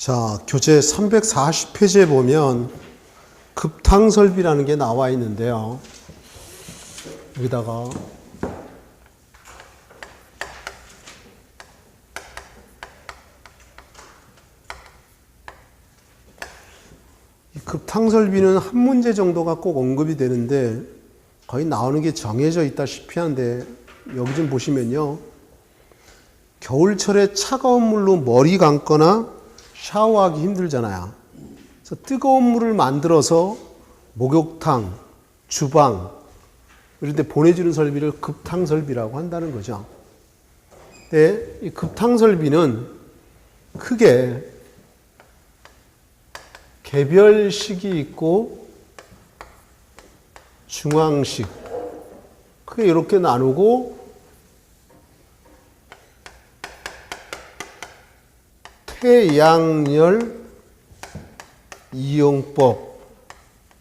자, 교재 340페이지에 보면 급탕설비라는 게 나와 있는데요. 여기다가 이 급탕설비는 한 문제 정도가 꼭 언급이 되는데 거의 나오는 게 정해져 있다시피 한데 여기 좀 보시면요. 겨울철에 차가운 물로 머리 감거나 샤워하기 힘들잖아요. 그래서 뜨거운 물을 만들어서 목욕탕, 주방 이런 데 보내주는 설비를 급탕설비라고 한다는 거죠. 근데 이 급탕설비는 크게 개별식이 있고 중앙식 크게 이렇게 나누고 태양열 이용법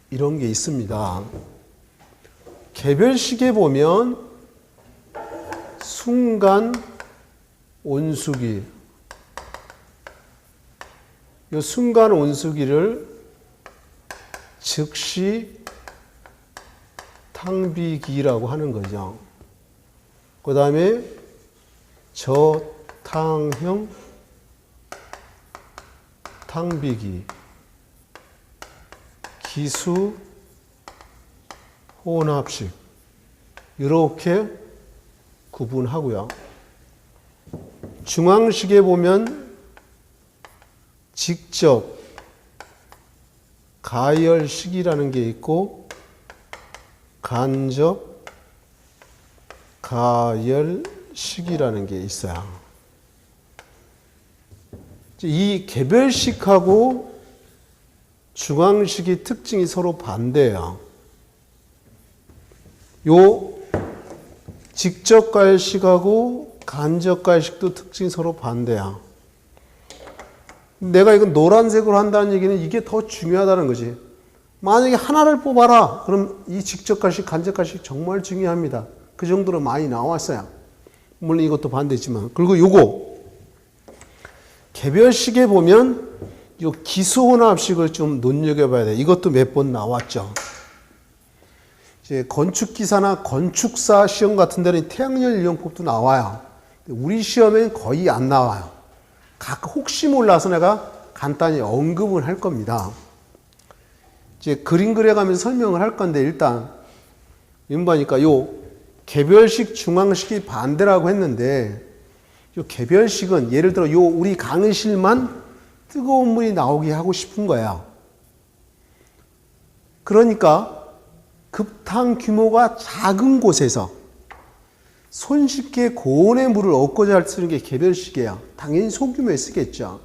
이런 게 있습니다. 개별식에 보면 순간 온수기 이 순간 온수기를 즉시 탕비기라고 하는 거죠. 그 다음에 저탕형 탕비기, 기수 혼합식 이렇게 구분하고요. 중앙식에 보면 직접 가열식이라는 게 있고 간접 가열식이라는 게 있어요. 이 개별식하고 중앙식의 특징이 서로 반대예요. 요 직접 가열식하고 간접 가열식도 특징이 서로 반대야. 내가 이건 노란색으로 한다는 얘기는 이게 더 중요하다는 거지. 만약에 하나를 뽑아라. 그럼 이 직접 가열식, 간접 가열식 정말 중요합니다. 그 정도로 많이 나왔어요. 물론 이것도 반대지만. 그리고 요거 개별식에 보면 요 기수혼합식을 좀 눈여겨봐야 돼. 이것도 몇 번 나왔죠. 이제 건축기사나 건축사 시험 같은 데는 태양열 이용법도 나와요. 우리 시험엔 거의 안 나와요. 혹시 몰라서 내가 간단히 언급을 할 겁니다. 이제 그림 그려가면서 설명을 할 건데 일단 보니까 요 개별식, 중앙식이 반대라고 했는데 요 개별식은 예를 들어 요 우리 강의실만 뜨거운 물이 나오게 하고 싶은 거야. 그러니까 급탕 규모가 작은 곳에서 손쉽게 고온의 물을 얻고자 쓰는 게 개별식이에요. 당연히 소규모에 쓰겠죠.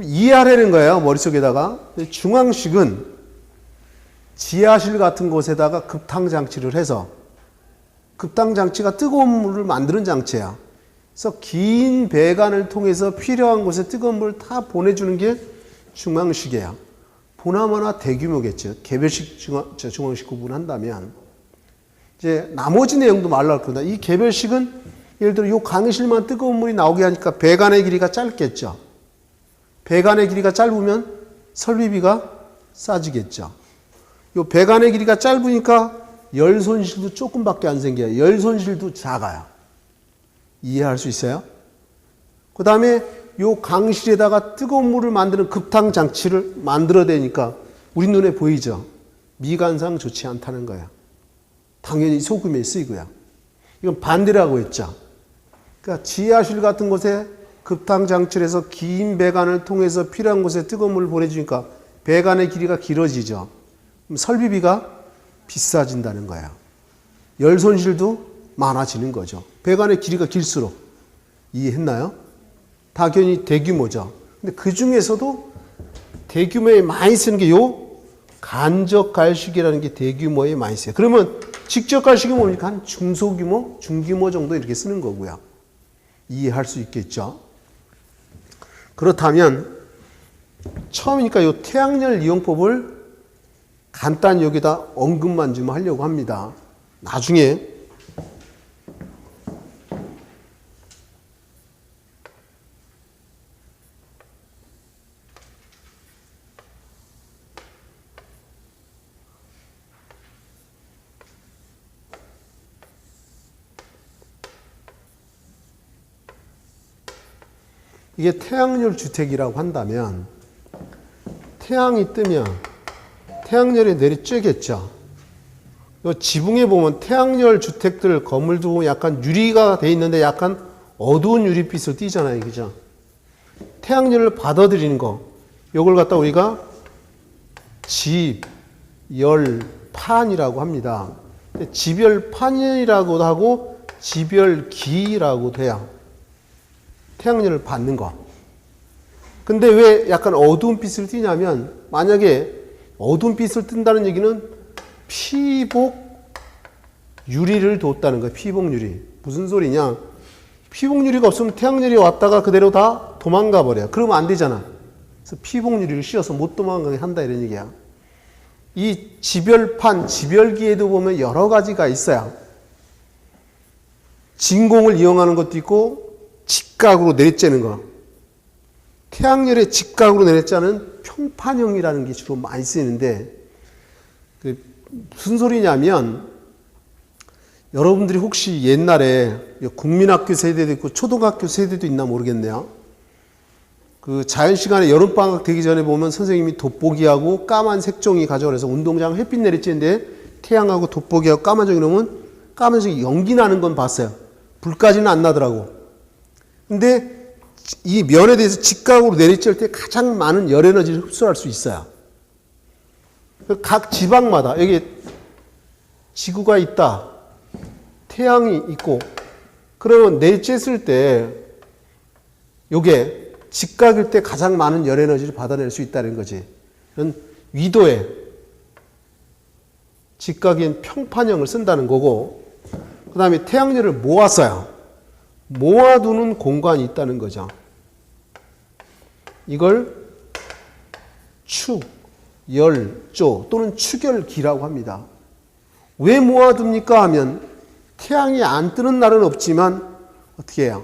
이해하려는 거예요. 머릿속에다가. 중앙식은 지하실 같은 곳에다가 급탕 장치를 해서 급탕 장치가 뜨거운 물을 만드는 장치야. 그래서 긴 배관을 통해서 필요한 곳에 뜨거운 물을 다 보내주는 게 중앙식이에요. 보나마나 대규모겠죠. 개별식, 중앙식 구분한다면. 이제 나머지 내용도 말로 할 겁니다. 이 개별식은 예를 들어 이 강의실만 뜨거운 물이 나오게 하니까 배관의 길이가 짧겠죠. 배관의 길이가 짧으면 설비비가 싸지겠죠. 이 배관의 길이가 짧으니까 열 손실도 조금밖에 안 생겨요. 열 손실도 작아요. 이해할 수 있어요? 그 다음에 이 강실에다가 뜨거운 물을 만드는 급탕 장치를 만들어내니까 우리 눈에 보이죠? 미관상 좋지 않다는 거예요. 당연히 소금에 쓰이고요. 이건 반대라고 했죠. 그러니까 지하실 같은 곳에 급탕 장치를 해서 긴 배관을 통해서 필요한 곳에 뜨거운 물을 보내주니까 배관의 길이가 길어지죠. 그럼 설비비가 비싸진다는 거예요. 열 손실도 많아지는 거죠. 배관의 길이가 길수록. 이해했나요? 당연히 대규모죠. 근데 그 중에서도 대규모에 많이 쓰는 게 요 간접 가열식이라는 게 대규모에 많이 써요. 그러면 직접 가열식이 뭡니까? 한 중소규모, 중규모 정도 이렇게 쓰는 거고요. 이해할 수 있겠죠? 그렇다면 처음이니까 요 태양열 이용법을 간단히 여기다 언급만 좀 하려고 합니다. 나중에 이게 태양열 주택이라고 한다면 태양이 뜨면 태양열이 내리쬐겠죠. 지붕에 보면 태양열 주택들 건물도 보면 약간 유리가 돼 있는데 약간 어두운 유리빛을 띠잖아요. 그죠? 태양열을 받아들이는 거. 요걸 갖다 우리가 집열판이라고 합니다. 집열판이라고도 하고 집열기라고도 해요. 태양열을 받는 거. 근데 왜 약간 어두운 빛을 띠냐면 만약에 어두운 빛을 뜬다는 얘기는 피복 유리를 뒀다는 거예요. 피복 유리. 무슨 소리냐? 피복 유리가 없으면 태양열이 왔다가 그대로 다 도망가 버려요. 그러면 안 되잖아. 그래서 피복 유리를 씌워서 못 도망가게 한다 이런 얘기야. 이 집열판, 집열기에도 보면 여러 가지가 있어요. 진공을 이용하는 것도 있고 직각으로 내리쬐는 거. 태양열의 직각으로 내리쬐는 평판형이라는 게 주로 많이 쓰이는데 무슨 소리냐면 여러분들이 혹시 옛날에 국민학교 세대도 있고 초등학교 세대도 있나 모르겠네요. 그 자연 시간에 여름방학 되기 전에 보면 선생님이 돋보기하고 까만 색종이 가져와서 운동장 햇빛 내리쬐는데 태양하고 돋보기하고 까만종이 넣으면 까만종이 연기 나는 건 봤어요. 불까지는 안 나더라고. 근데 이 면에 대해서 직각으로 내리쬐을 때 가장 많은 열 에너지를 흡수할 수 있어요. 각 지방마다 여기 지구가 있다. 태양이 있고 그러면 내리쬐을 때 요게 직각일 때 가장 많은 열 에너지를 받아낼 수 있다는 거지. 이런 위도의 직각인 평판형을 쓴다는 거고 그 다음에 태양열을 모았어요. 모아두는 공간이 있다는 거죠. 이걸 축열조 또는 축열기라고 합니다. 왜 모아둡니까 하면 태양이 안 뜨는 날은 없지만 어떻게 해요?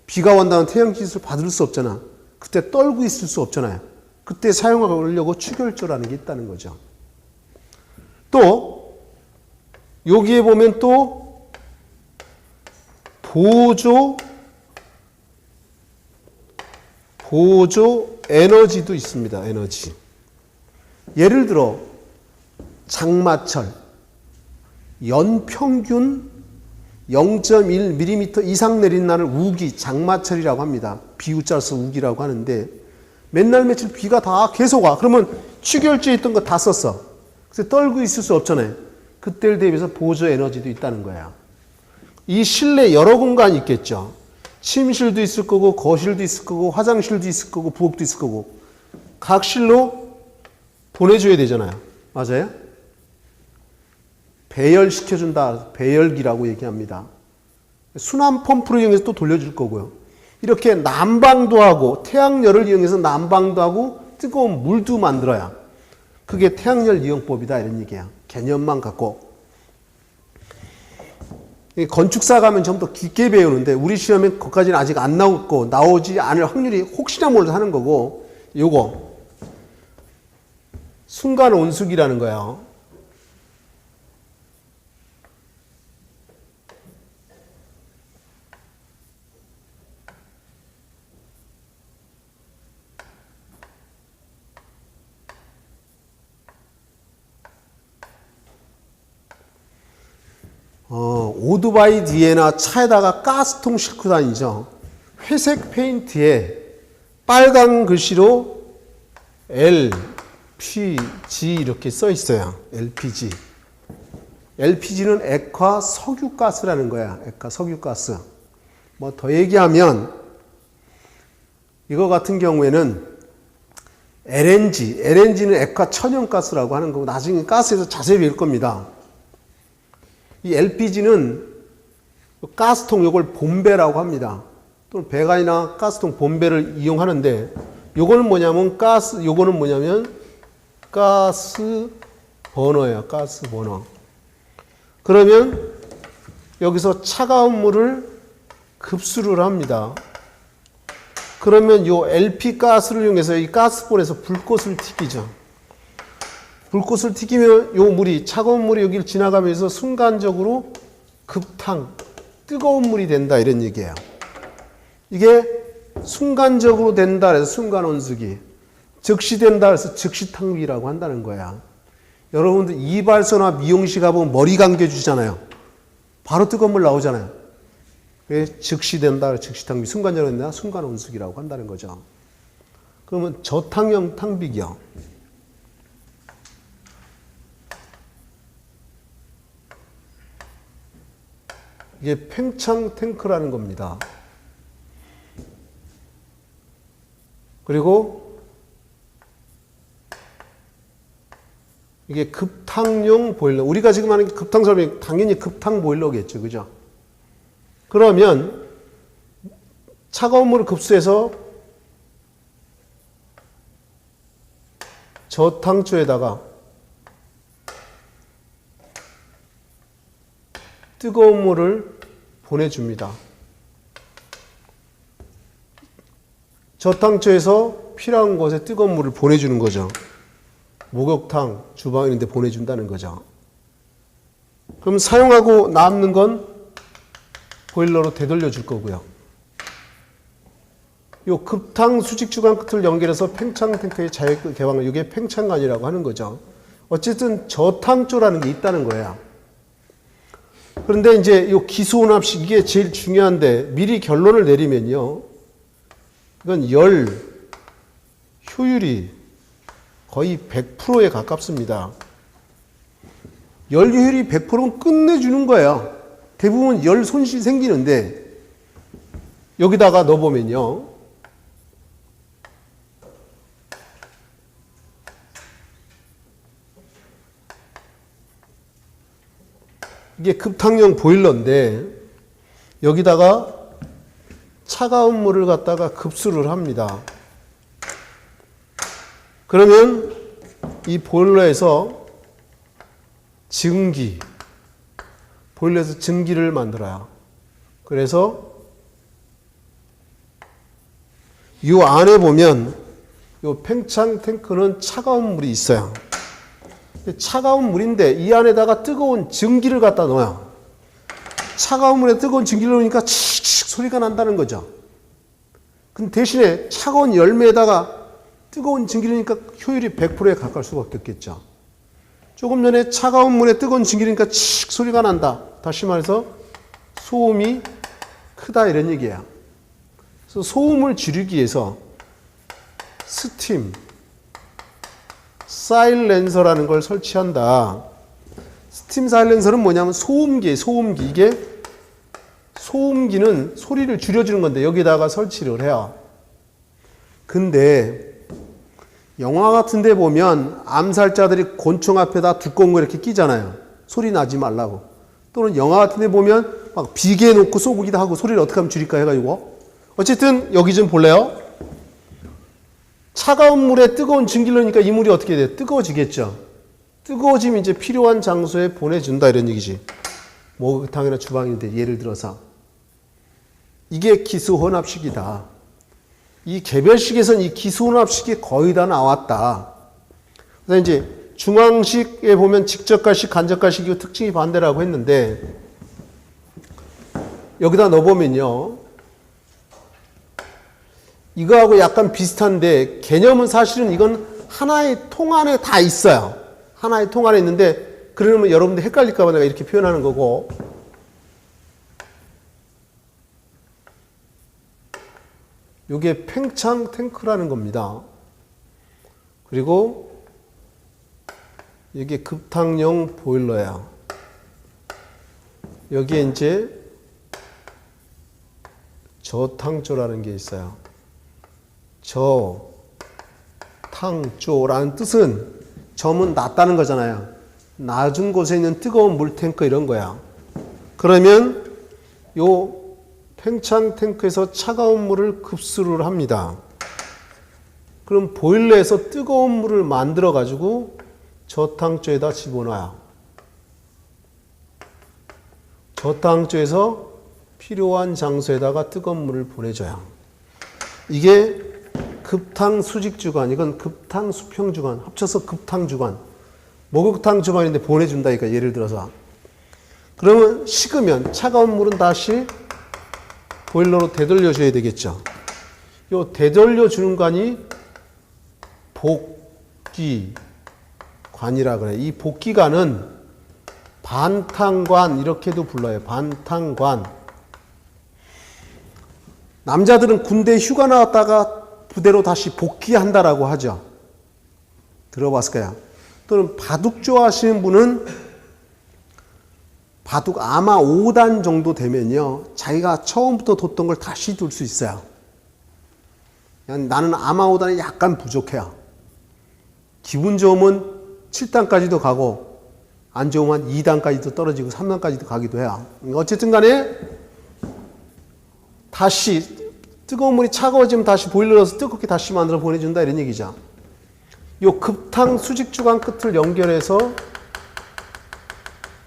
비가 온다면 태양빛을 받을 수 없잖아. 그때 떨고 있을 수 없잖아요. 그때 사용하려고 축열조라는 게 있다는 거죠. 또 여기에 보면 또 보조 에너지도 있습니다. 에너지. 예를 들어 장마철 연평균 0.1mm 이상 내린 날을 우기, 장마철이라고 합니다. 비우자서 우기라고 하는데 맨날 며칠 비가 다 계속 와. 그러면 축열조에 있던 거 다 썼어. 그래서 떨고 있을 수 없잖아요. 그때를 대비해서 보조 에너지도 있다는 거야. 이 실내 여러 공간이 있겠죠. 침실도 있을 거고 거실도 있을 거고 화장실도 있을 거고 부엌도 있을 거고 각 실로 보내줘야 되잖아요. 맞아요? 배열시켜준다. 배열기라고 얘기합니다. 순환 펌프를 이용해서 또 돌려줄 거고요. 이렇게 난방도 하고 태양열을 이용해서 난방도 하고 뜨거운 물도 만들어야 그게 태양열 이용법이다 이런 얘기야. 개념만 갖고. 건축사 가면 좀 더 깊게 배우는데 우리 시험엔 거기까지는 아직 안 나오고 나오지 않을 확률이 혹시나 몰라서 하는 거고 요거 순간 온수기라는 거예요. 오토바이 뒤에나 차에다가 가스통 싣고 다니죠. 회색 페인트에 빨간 글씨로 LPG 이렇게 써 있어요. LPG. LPG는 액화 석유가스라는 거야. 액화 석유가스. 뭐 더 얘기하면 이거 같은 경우에는 LNG는 액화 천연가스라고 하는 거고 나중에 가스에서 자세히 배울 겁니다. 이 LPG는 가스통 요걸 본배라고 합니다. 또는 배관이나 가스통 본배를 이용하는데 요거는 뭐냐면 요거는 뭐냐면 가스 버너예요. 가스 버너. 그러면 여기서 차가운 물을 급수를 합니다. 그러면 요 LP 가스를 이용해서 이 가스볼에서 불꽃을 튀기죠. 불꽃을 튀기면 요 물이 차가운 물이 여기를 지나가면서 순간적으로 급탕 뜨거운 물이 된다 이런 얘기예요. 이게 순간적으로 된다 해서 순간온수기, 즉시 된다 해서 즉시 탕비라고 한다는 거야. 여러분들 이발소나 미용실 가보면 머리 감겨주잖아요. 바로 뜨거운 물 나오잖아요. 왜 즉시 된다, 즉시 탕비, 순간적으로 된다, 순간온수기라고 한다는 거죠. 그러면 저탕형 탕비기요. 이게 팽창 탱크라는 겁니다. 그리고 이게 급탕용 보일러. 우리가 지금 하는 급탕 설명이 당연히 급탕 보일러겠죠. 그죠? 그러면 차가운 물을 급수해서 저탕조에다가 뜨거운 물을 보내줍니다. 저탕조에서 필요한 곳에 뜨거운 물을 보내주는 거죠. 목욕탕, 주방 이런 데 보내준다는 거죠. 그럼 사용하고 남는 건 보일러로 되돌려 줄 거고요. 요 급탕 수직 주관 끝을 연결해서 팽창 탱크의 자유 개방을, 이게 팽창관이라고 하는 거죠. 어쨌든 저탕조라는 게 있다는 거예요. 그런데 이제 요 기수혼합식, 이게 제일 중요한데 미리 결론을 내리면요. 이건 열 효율이 거의 100%에 가깝습니다. 열 효율이 100%는 끝내주는 거예요. 대부분 열 손실이 생기는데 여기다가 넣어보면요. 이게 급탕용 보일러인데 여기다가 차가운 물을 갖다가 급수를 합니다. 그러면 이 보일러에서 증기, 보일러에서 증기를 만들어요. 그래서 이 안에 보면 이 팽창 탱크는 차가운 물이 있어요. 차가운 물인데 이 안에다가 뜨거운 증기를 갖다 넣어요. 차가운 물에 뜨거운 증기를 넣으니까 칙칙 소리가 난다는 거죠. 근데 대신에 차가운 열매에다가 뜨거운 증기를 넣으니까 효율이 100%에 가까울 수밖에 없겠죠. 조금 전에 차가운 물에 뜨거운 증기를 넣으니까 칙 소리가 난다. 다시 말해서 소음이 크다 이런 얘기예요. 그래서 소음을 줄이기 위해서 스팀, 사일렌서라는 걸 설치한다. 스팀 사일렌서는 뭐냐면 소음기. 이게 소음기는 소리를 줄여주는 건데 여기다가 설치를 해요. 근데 영화 같은 데 보면 암살자들이 곤충 앞에다 두꺼운 거 이렇게 끼잖아요. 소리 나지 말라고. 또는 영화 같은 데 보면 막 비계 놓고 쏘기도 하고 소리를 어떻게 하면 줄일까 해가지고. 어쨌든 여기 좀 볼래요? 차가운 물에 뜨거운 증기를 넣으니까 이 물이 어떻게 돼요? 뜨거워지겠죠. 뜨거워지면 이제 필요한 장소에 보내준다 이런 얘기지. 목욕탕이나 주방인데 예를 들어서. 이게 기수혼합식이다. 이 개별식에서는 이 기수혼합식이 거의 다 나왔다. 그래서 이제 중앙식에 보면 직접가식, 간접가식이 특징이 반대라고 했는데 여기다 넣어보면요. 이거하고 약간 비슷한데 개념은 사실은 이건 하나의 통 안에 다 있어요. 하나의 통 안에 있는데 그러면 여러분들 헷갈릴까 봐 내가 이렇게 표현하는 거고 이게 팽창 탱크라는 겁니다. 그리고 이게 급탕용 보일러야. 여기에 이제 저탕조라는 게 있어요. 저탕조라는 뜻은 점은 낮다는 거잖아요. 낮은 곳에 있는 뜨거운 물탱크 이런 거야. 그러면 요 팽창 탱크에서 차가운 물을 급수를 합니다. 그럼 보일러에서 뜨거운 물을 만들어 가지고 저탕조에다 집어넣어요. 저탕조에서 필요한 장소에다가 뜨거운 물을 보내줘요. 이게 급탕 수직 주관, 이건 급탕 수평 주관, 합쳐서 급탕 주관. 목욕탕 주관인데 보내준다니까 예를 들어서. 그러면 식으면 차가운 물은 다시 보일러로 되돌려줘야 되겠죠. 요 되돌려 주는 관이 복기관이라 그래. 이 복기관은 반탕관 이렇게도 불러요. 반탕관. 남자들은 군대 휴가 나왔다가 부대로 다시 복귀한다라고 하죠. 들어봤을 거야. 또는 바둑 좋아하시는 분은 바둑 아마 5단 정도 되면요. 자기가 처음부터 뒀던 걸 다시 둘 수 있어요. 나는 아마 5단이 약간 부족해요. 기분 좋으면 7단까지도 가고 안 좋으면 2단까지도 떨어지고 3단까지도 가기도 해요. 어쨌든 간에 다시 뜨거운 물이 차가워지면 다시 보일러를 넣어서 뜨겁게 다시 만들어 보내준다 이런 얘기죠. 요 급탕 수직 주관 끝을 연결해서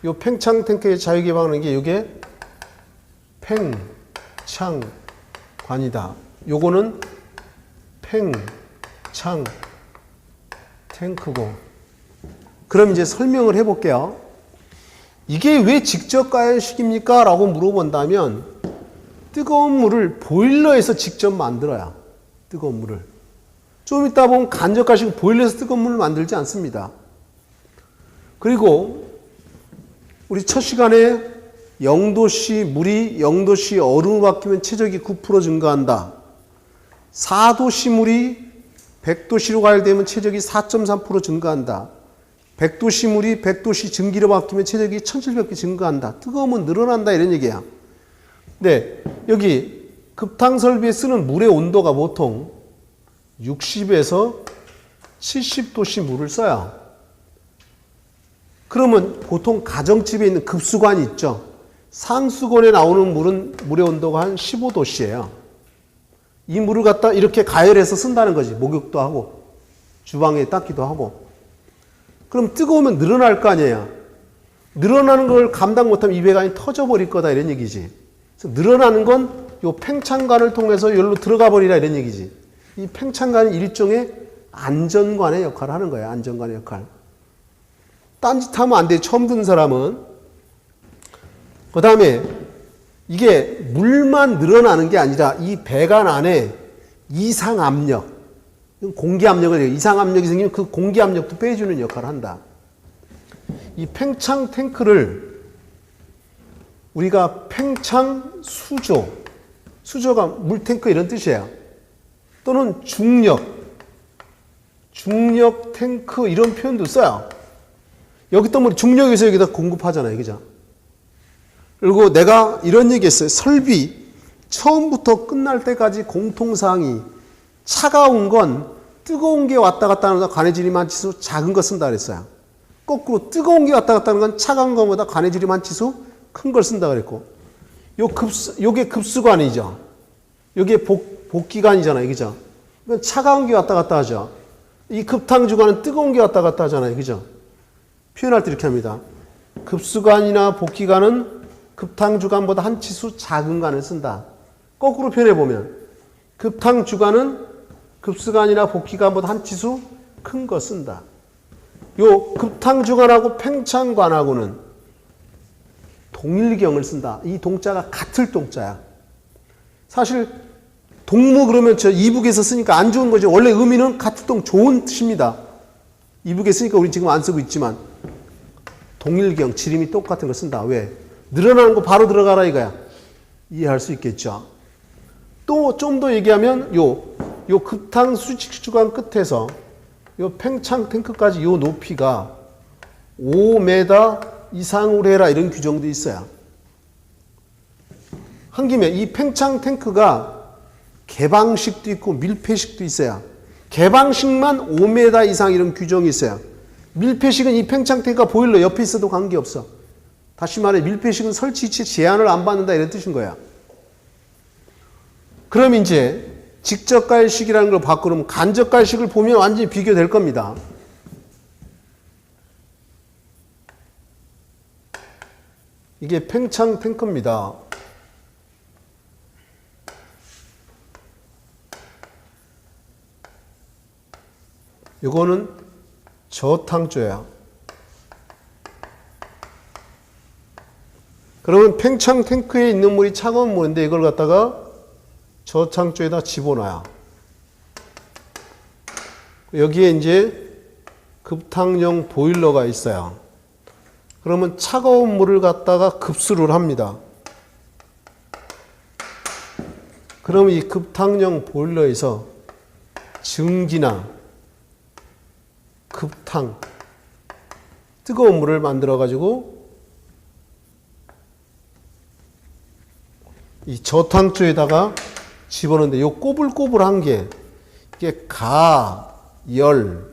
요 팽창 탱크의 자유 개방하는 게 요게 팽창관이다. 요거는 팽창 탱크고. 그럼 이제 설명을 해볼게요. 이게 왜 직접 가열식입니까? 라고 물어본다면 뜨거운 물을 보일러에서 직접 만들어야 뜨거운 물을. 좀 이따 보면 간접 가식 보일러에서 뜨거운 물을 만들지 않습니다. 그리고 우리 첫 시간에 0도씨 물이 0도씨 얼음으로 바뀌면 체적이 9% 증가한다. 4도씨 물이 100도씨로 가열되면 체적이 4.3% 증가한다. 100도씨 물이 100도씨 증기로 바뀌면 체적이 1700배 증가한다. 뜨거우면 늘어난다 이런 얘기야. 네, 여기 급탕 설비에 쓰는 물의 온도가 보통 60에서 70도씨 물을 써요. 그러면 보통 가정집에 있는 급수관이 있죠. 상수건에 나오는 물은 물의 온도가 한 15도씨예요. 이 물을 갖다 이렇게 가열해서 쓴다는 거지. 목욕도 하고 주방에 닦기도 하고. 그럼 뜨거우면 늘어날 거 아니에요. 늘어나는 걸 감당 못하면 이 배관이 터져버릴 거다 이런 얘기지. 그래서 늘어나는 건 요 팽창관을 통해서 여기로 들어가 버리라 이런 얘기지. 이 팽창관은 일종의 안전관의 역할을 하는 거예요. 안전관의 역할. 딴짓하면 안 돼. 처음 듣는 사람은. 그 다음에 이게 물만 늘어나는 게 아니라 이 배관 안에 이상압력, 공기압력을 해요. 이상압력이 생기면 그 공기압력도 빼주는 역할을 한다. 이 팽창 탱크를 우리가 팽창 수조, 수조가 물탱크 이런 뜻이에요. 또는 중력 탱크 이런 표현도 써요. 여기 또 중력에서 여기다 공급하잖아요. 그죠? 그리고 내가 이런 얘기 했어요. 설비 처음부터 끝날 때까지 공통사항이 차가운 건 뜨거운 게 왔다 갔다 하는 것보다 관해질이 치수 작은 거 쓴다 그랬어요. 거꾸로 뜨거운 게 왔다 갔다 하는 건 차가운 것보다 관해질이 치수 큰 걸 쓴다 그랬고, 요게 급수관이죠. 요게 복기관이잖아요. 그죠? 차가운 게 왔다 갔다 하죠. 이 급탕주관은 뜨거운 게 왔다 갔다 하잖아요. 그죠? 표현할 때 이렇게 합니다. 급수관이나 복기관은 급탕주관보다 한 치수 작은 관을 쓴다. 거꾸로 표현해보면 급탕주관은 급수관이나 복기관보다 한 치수 큰 거 쓴다. 요 급탕주관하고 팽창관하고는 동일경을 쓴다. 이 동자가 같을 동자야. 사실 동무 그러면 저 이북에서 쓰니까 안 좋은 거죠. 원래 의미는 같은 동 좋은 뜻입니다. 이북에 쓰니까 우리 지금 안 쓰고 있지만 동일경, 지름이 똑같은 걸 쓴다. 왜? 늘어나는 거 바로 들어가라 이거야. 이해할 수 있겠죠. 또 좀 더 얘기하면 요 급탕 수직주관 끝에서 요 팽창 탱크까지 요 높이가 5m 이상으로 해라 이런 규정도 있어요. 한 김에 이 팽창 탱크가 개방식도 있고 밀폐식도 있어요. 개방식만 5m 이상 이런 규정이 있어요. 밀폐식은 이 팽창 탱크가 보일러 옆에 있어도 관계없어. 다시 말해 밀폐식은 설치 위치 제한을 안 받는다 이런 뜻인 거야. 그럼 이제 직접 가열식이라는 걸 바꾸면 간접 가열식을 보면 완전히 비교될 겁니다. 이게 팽창 탱크입니다. 이거는 저탕조야. 그러면 팽창 탱크에 있는 물이 차가운 물인데 이걸 갖다가 저탕조에다 집어넣어요. 여기에 이제 급탕용 보일러가 있어요. 그러면 차가운 물을 갖다가 급수를 합니다. 그러면 이 급탕용 보일러에서 증기나 급탕, 뜨거운 물을 만들어 가지고 이 저탕조에다가 집어넣는데 요 꼬불꼬불한 게 이게 가, 열,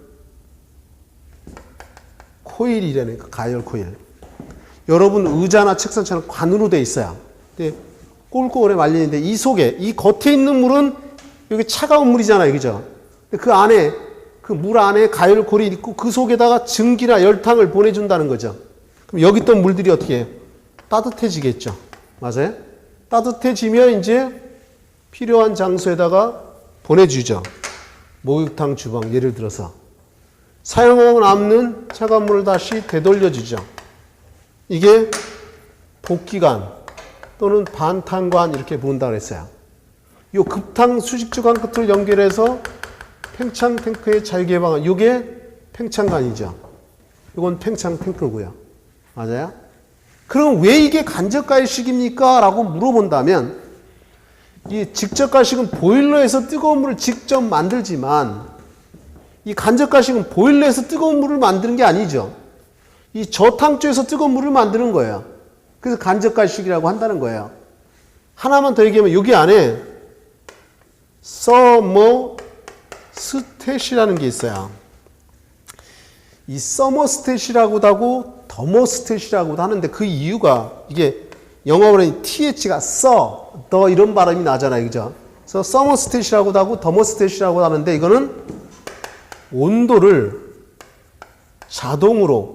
코일이라는 가열 코일. 여러분 의자나 책상처럼 관으로 돼 있어요. 근데 꼬불꼬불해 말리는데 이 속에 이 겉에 있는 물은 여기 차가운 물이잖아요, 그죠? 그 안에 그 물 안에 가열 코일이 있고 그 속에다가 증기나 열탕을 보내준다는 거죠. 그럼 여기 있던 물들이 어떻게 해요? 따뜻해지겠죠. 맞아요? 따뜻해지면 이제 필요한 장소에다가 보내주죠. 목욕탕 주방 예를 들어서 사용하고 남는 차가운 물을 다시 되돌려주죠. 이게 복기관 또는 반탄관 이렇게 부른다고 했어요. 이 급탕 수직주관 끝을 연결해서 팽창 탱크의 자유개방은 이게 팽창관이죠. 이건 팽창 탱크고요. 맞아요? 그럼 왜 이게 간접가열식입니까? 라고 물어본다면 이 직접가열식은 보일러에서 뜨거운 물을 직접 만들지만 이 간접가열식은 보일러에서 뜨거운 물을 만드는 게 아니죠. 이 저탕조에서 뜨거운 물을 만드는 거예요. 그래서 간접가열식이라고 한다는 거예요. 하나만 더 얘기하면 여기 안에 서머스탯이라는 게 있어요. 이 서머스탯이라고도 하고 더머스탯이라고도 하는데 그 이유가 이게 영어로는 TH가 더 이런 발음이 나잖아요. 그죠? 그래서 서머스탯이라고도 하고 더머스탯이라고 하는데 이거는 온도를 자동으로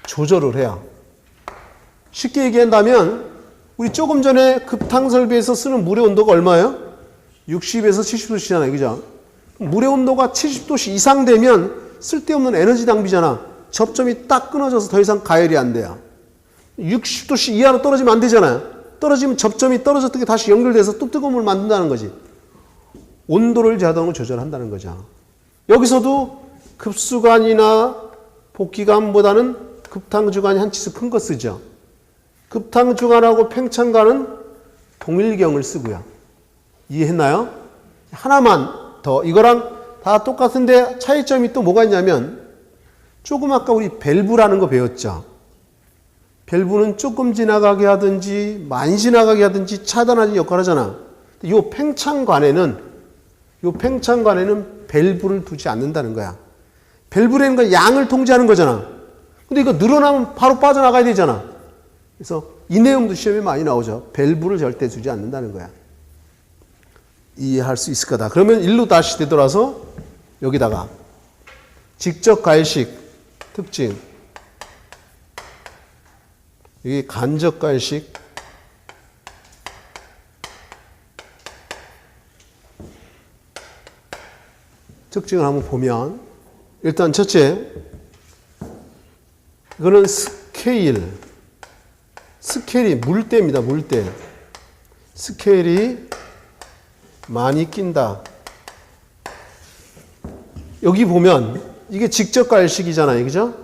조절을 해요. 쉽게 얘기한다면 우리 조금 전에 급탕 설비에서 쓰는 물의 온도가 얼마예요? 60에서 70도씨잖아요. 그죠? 물의 온도가 70도씨 이상 되면 쓸데없는 에너지 낭비잖아. 접점이 딱 끊어져서 더 이상 가열이 안 돼요. 60도씨 이하로 떨어지면 안 되잖아요. 떨어지면 접점이 떨어졌던 게 다시 연결돼서 또 뜨거운 물을 만든다는 거지. 온도를 자동으로 조절한다는 거죠. 여기서도 급수관이나 복기관보다는 급탕주관이 한 치수 큰 거 쓰죠. 급탕주관하고 팽창관은 동일경을 쓰고요. 이해했나요? 하나만 더 이거랑 다 똑같은데 차이점이 또 뭐가 있냐면 조금 아까 우리 밸브라는 거 배웠죠. 밸브는 조금 지나가게 하든지 많이 지나가게 하든지 차단하는 역할을 하잖아. 이 팽창관에는 밸브를 두지 않는다는 거야. 밸브라는 건 양을 통제하는 거잖아. 근데 이거 늘어나면 바로 빠져나가야 되잖아. 그래서 이 내용도 시험에 많이 나오죠. 밸브를 절대 두지 않는다는 거야. 이해할 수 있을 거다. 그러면 일로 다시 되돌아서 여기다가 직접 가열식 특징, 여기 간접 가열식 특징을 한번 보면 일단 첫째, 이거는 스케일이 물대입니다. 물대. 스케일이 많이 낀다. 여기 보면 이게 직접 가열식이잖아요. 그죠?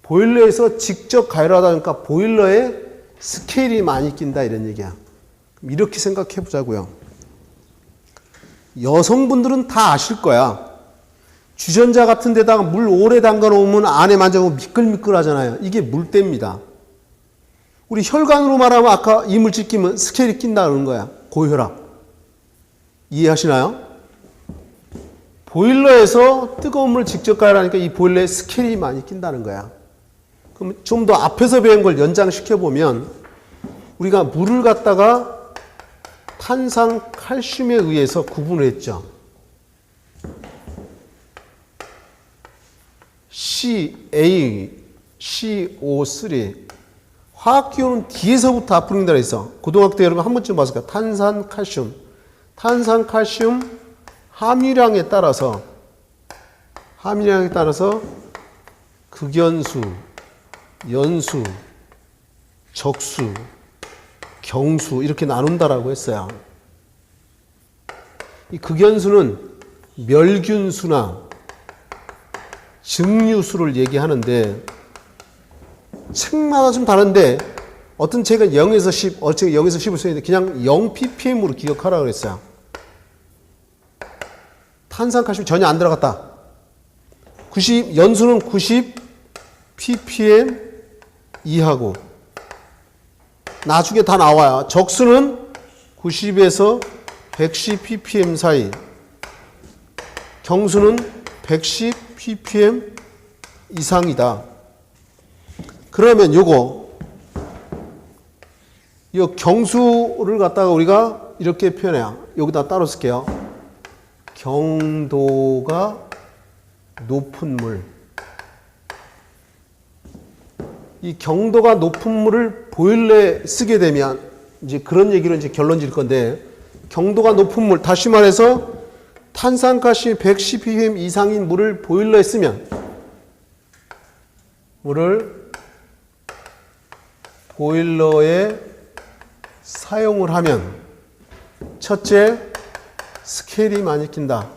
보일러에서 직접 가열하다 보니까 보일러에 스케일이 많이 낀다 이런 얘기야. 이렇게 생각해 보자고요. 여성분들은 다 아실 거야. 주전자 같은 데다가 물 오래 담가 놓으면 안에 만져보면 미끌미끌 하잖아요. 이게 물때입니다. 우리 혈관으로 말하면 아까 이물질 끼면 스케일이 낀다 그러는 거야. 고혈압. 이해하시나요? 보일러에서 뜨거운 물을 직접 가열하니까 이 보일러에 스케일이 많이 낀다는 거야. 그럼 좀 더 앞에서 배운 걸 연장시켜보면 우리가 물을 갖다가 탄산 칼슘에 의해서 구분을 했죠. CaCO3 화학기호는 뒤에서부터 앞으로 있다 그랬어. 고등학교 때 여러분 한 번쯤 봤을 거야. 탄산칼슘 함유량에 따라서 극연수, 연수, 적수 경수 이렇게 나눈다라고 했어요. 이 극연수는 멸균수나 증류수를 얘기하는데 책마다 좀 다른데 어떤 책은 0에서 10, 어떤 책은 0에서 10을 쓰는데 그냥 0 ppm으로 기억하라고 그랬어요. 탄산칼슘이 전혀 안 들어갔다. 연수는 90 ppm 이하고 나중에 다 나와요. 적수는 90에서 110 ppm 사이, 경수는 110 ppm 이상이다. 그러면 요 경수를 갖다가 우리가 이렇게 표현해요. 여기다 따로 쓸게요. 경도가 높은 물. 이 경도가 높은 물을 보일러에 쓰게 되면 이제 그런 얘기로 이제 결론 질 건데, 경도가 높은 물, 다시 말해서 탄산가스 110 ppm 이상인 물을 보일러에 쓰면, 물을 보일러에 사용을 하면 첫째, 스케일이 많이 낀다.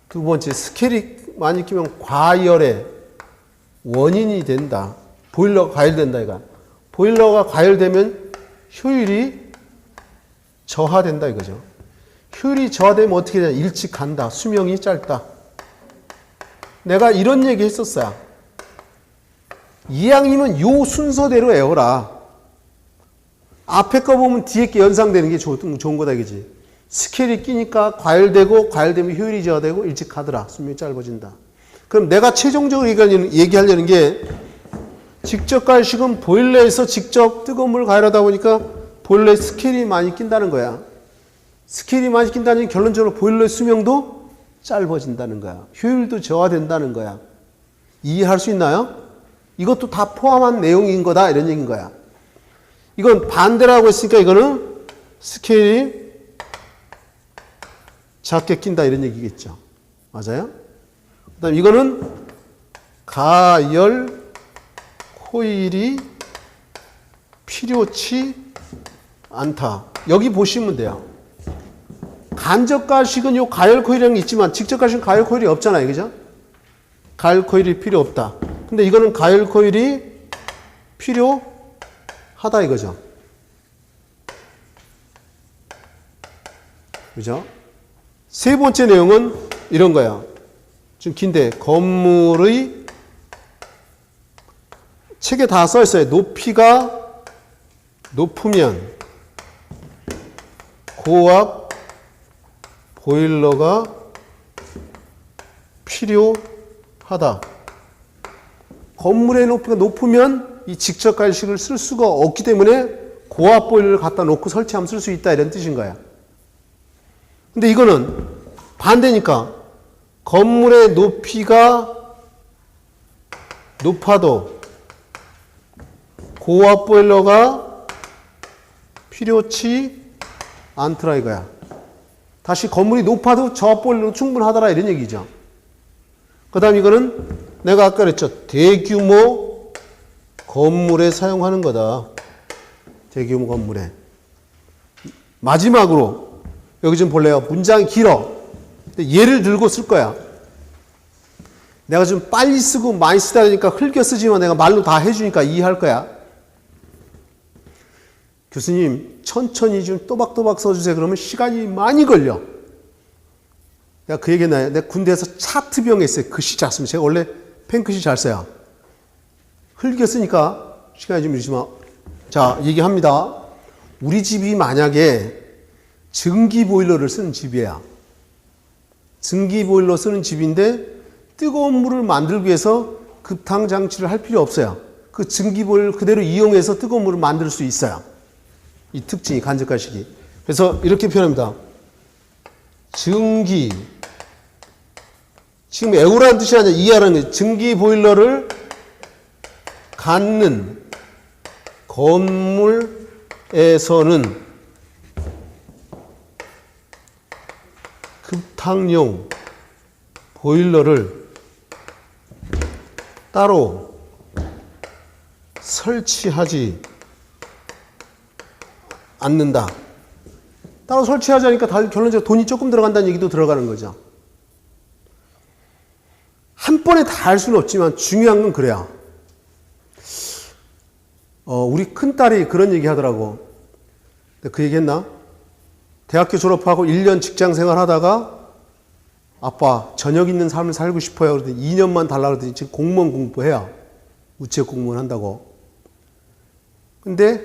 두 번째, 스케일이 많이 끼면 과열의 원인이 된다. 보일러가 과열된다 이거. 보일러가 과열되면 효율이 저하된다 이거죠. 효율이 저하되면 어떻게 되냐? 일찍 간다. 수명이 짧다. 내가 이런 얘기 했었어요. 이왕이면 요 순서대로 외워라. 앞에 거 보면 뒤에 게 연상되는 게 좋은 거다 이거지. 스케일이 끼니까 과열되면 효율이 저하되고 일찍 가더라. 수명이 짧아진다. 그럼 내가 최종적으로 얘기하려는 게, 직접 가열식은 보일러에서 직접 뜨거운 물을 가열하다 보니까 보일러에 스케일이 많이 낀다는 거야. 스케일이 많이 낀다는 결론적으로 보일러의 수명도 짧아진다는 거야. 효율도 저하된다는 거야. 이해할 수 있나요? 이것도 다 포함한 내용인 거다 이런 얘기인 거야. 이건 반대라고 했으니까 이거는 스케일이 작게 낀다 이런 얘기겠죠. 맞아요? 그 다음 이거는 가열 코일이 필요치 않다. 여기 보시면 돼요. 간접 가식은 요 가열 코일이라는 게 있지만 직접 가식은 가열 코일이 없잖아요. 그죠? 가열 코일이 필요 없다. 근데 이거는 가열 코일이 필요하다 이거죠. 그죠? 세 번째 내용은 이런 거야. 좀 긴데, 건물의 책에 다 써 있어요. 높이가 높으면 고압 보일러가 필요하다. 건물의 높이가 높으면 이 직접 가열식을 쓸 수가 없기 때문에 고압 보일러를 갖다 놓고 설치하면 쓸 수 있다 이런 뜻인 거야. 근데 이거는 반대니까 건물의 높이가 높아도 고압 보일러가 필요치 않더라 이거야. 다시 건물이 높아도 저압 보일러로 충분하더라 이런 얘기죠. 그 다음 이거는 내가 아까 그랬죠. 대규모 건물에 사용하는 거다. 대규모 건물에. 마지막으로 여기 좀 볼래요. 문장이 길어. 예를 들고 쓸 거야. 내가 좀 빨리 쓰고 많이 쓰다 보니까 흘겨 쓰지만 내가 말로 다 해주니까 이해할 거야. 교수님, 천천히 좀 또박또박 써주세요. 그러면 시간이 많이 걸려. 내가 그 얘기 했나요? 내가 군대에서 차트 병했어요. 글씨 잘 쓰면. 제가 원래 펜글씨 잘 써요. 흘겨 쓰니까 시간이 좀 있지만. 자, 얘기합니다. 우리 집이 만약에 증기 보일러를 쓰는 집이야. 증기 보일러 쓰는 집인데 뜨거운 물을 만들기 위해서 급탕 장치를 할 필요 없어요. 그 증기 보일러 그대로 이용해서 뜨거운 물을 만들 수 있어요. 이 특징이 간접 가식이. 그래서 이렇게 표현합니다. 증기. 지금 애우라는 뜻이 아니라 이해하라는 거예요. 증기 보일러를 갖는 건물에서는 급탕용 보일러를 따로 설치하지 않는다. 따로 설치하지 않으니까 결론적으로 돈이 조금 들어간다는 얘기도 들어가는 거죠. 한 번에 다 할 수는 없지만 중요한 건 그래요. 우리 큰딸이 그런 얘기 하더라고. 그 얘기 했나? 대학교 졸업하고 1년 직장 생활 하다가 아빠 저녁 있는 삶을 살고 싶어요. 그러더니 2년만 달라고 그러더니 지금 공무원 공부해요. 우체국 공무원 한다고. 근데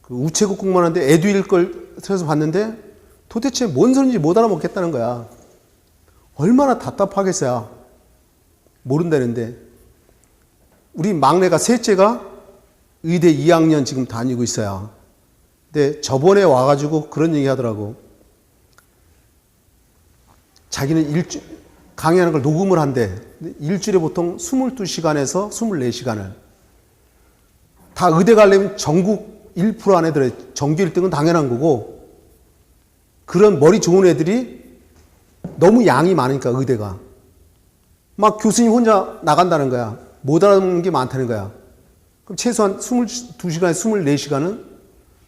그 우체국 공무원 하는데 에듀윌 걸 틀어서 봤는데 도대체 뭔 소리인지 못 알아먹겠다는 거야. 얼마나 답답하겠어요. 모른다는데. 우리 막내가 셋째가 의대 2학년 지금 다니고 있어요. 근데 저번에 와가지고 그런 얘기 하더라고. 자기는 강의하는 걸 녹음을 한대. 일주일에 보통 22시간에서 24시간을. 다 의대 가려면 전국 1% 안에 들어요. 전교 1등은 당연한 거고, 그런 머리 좋은 애들이 너무 양이 많으니까 의대가. 막 교수님 혼자 나간다는 거야. 못 알아듣는 게 많다는 거야. 그럼 최소한 22시간에서 24시간은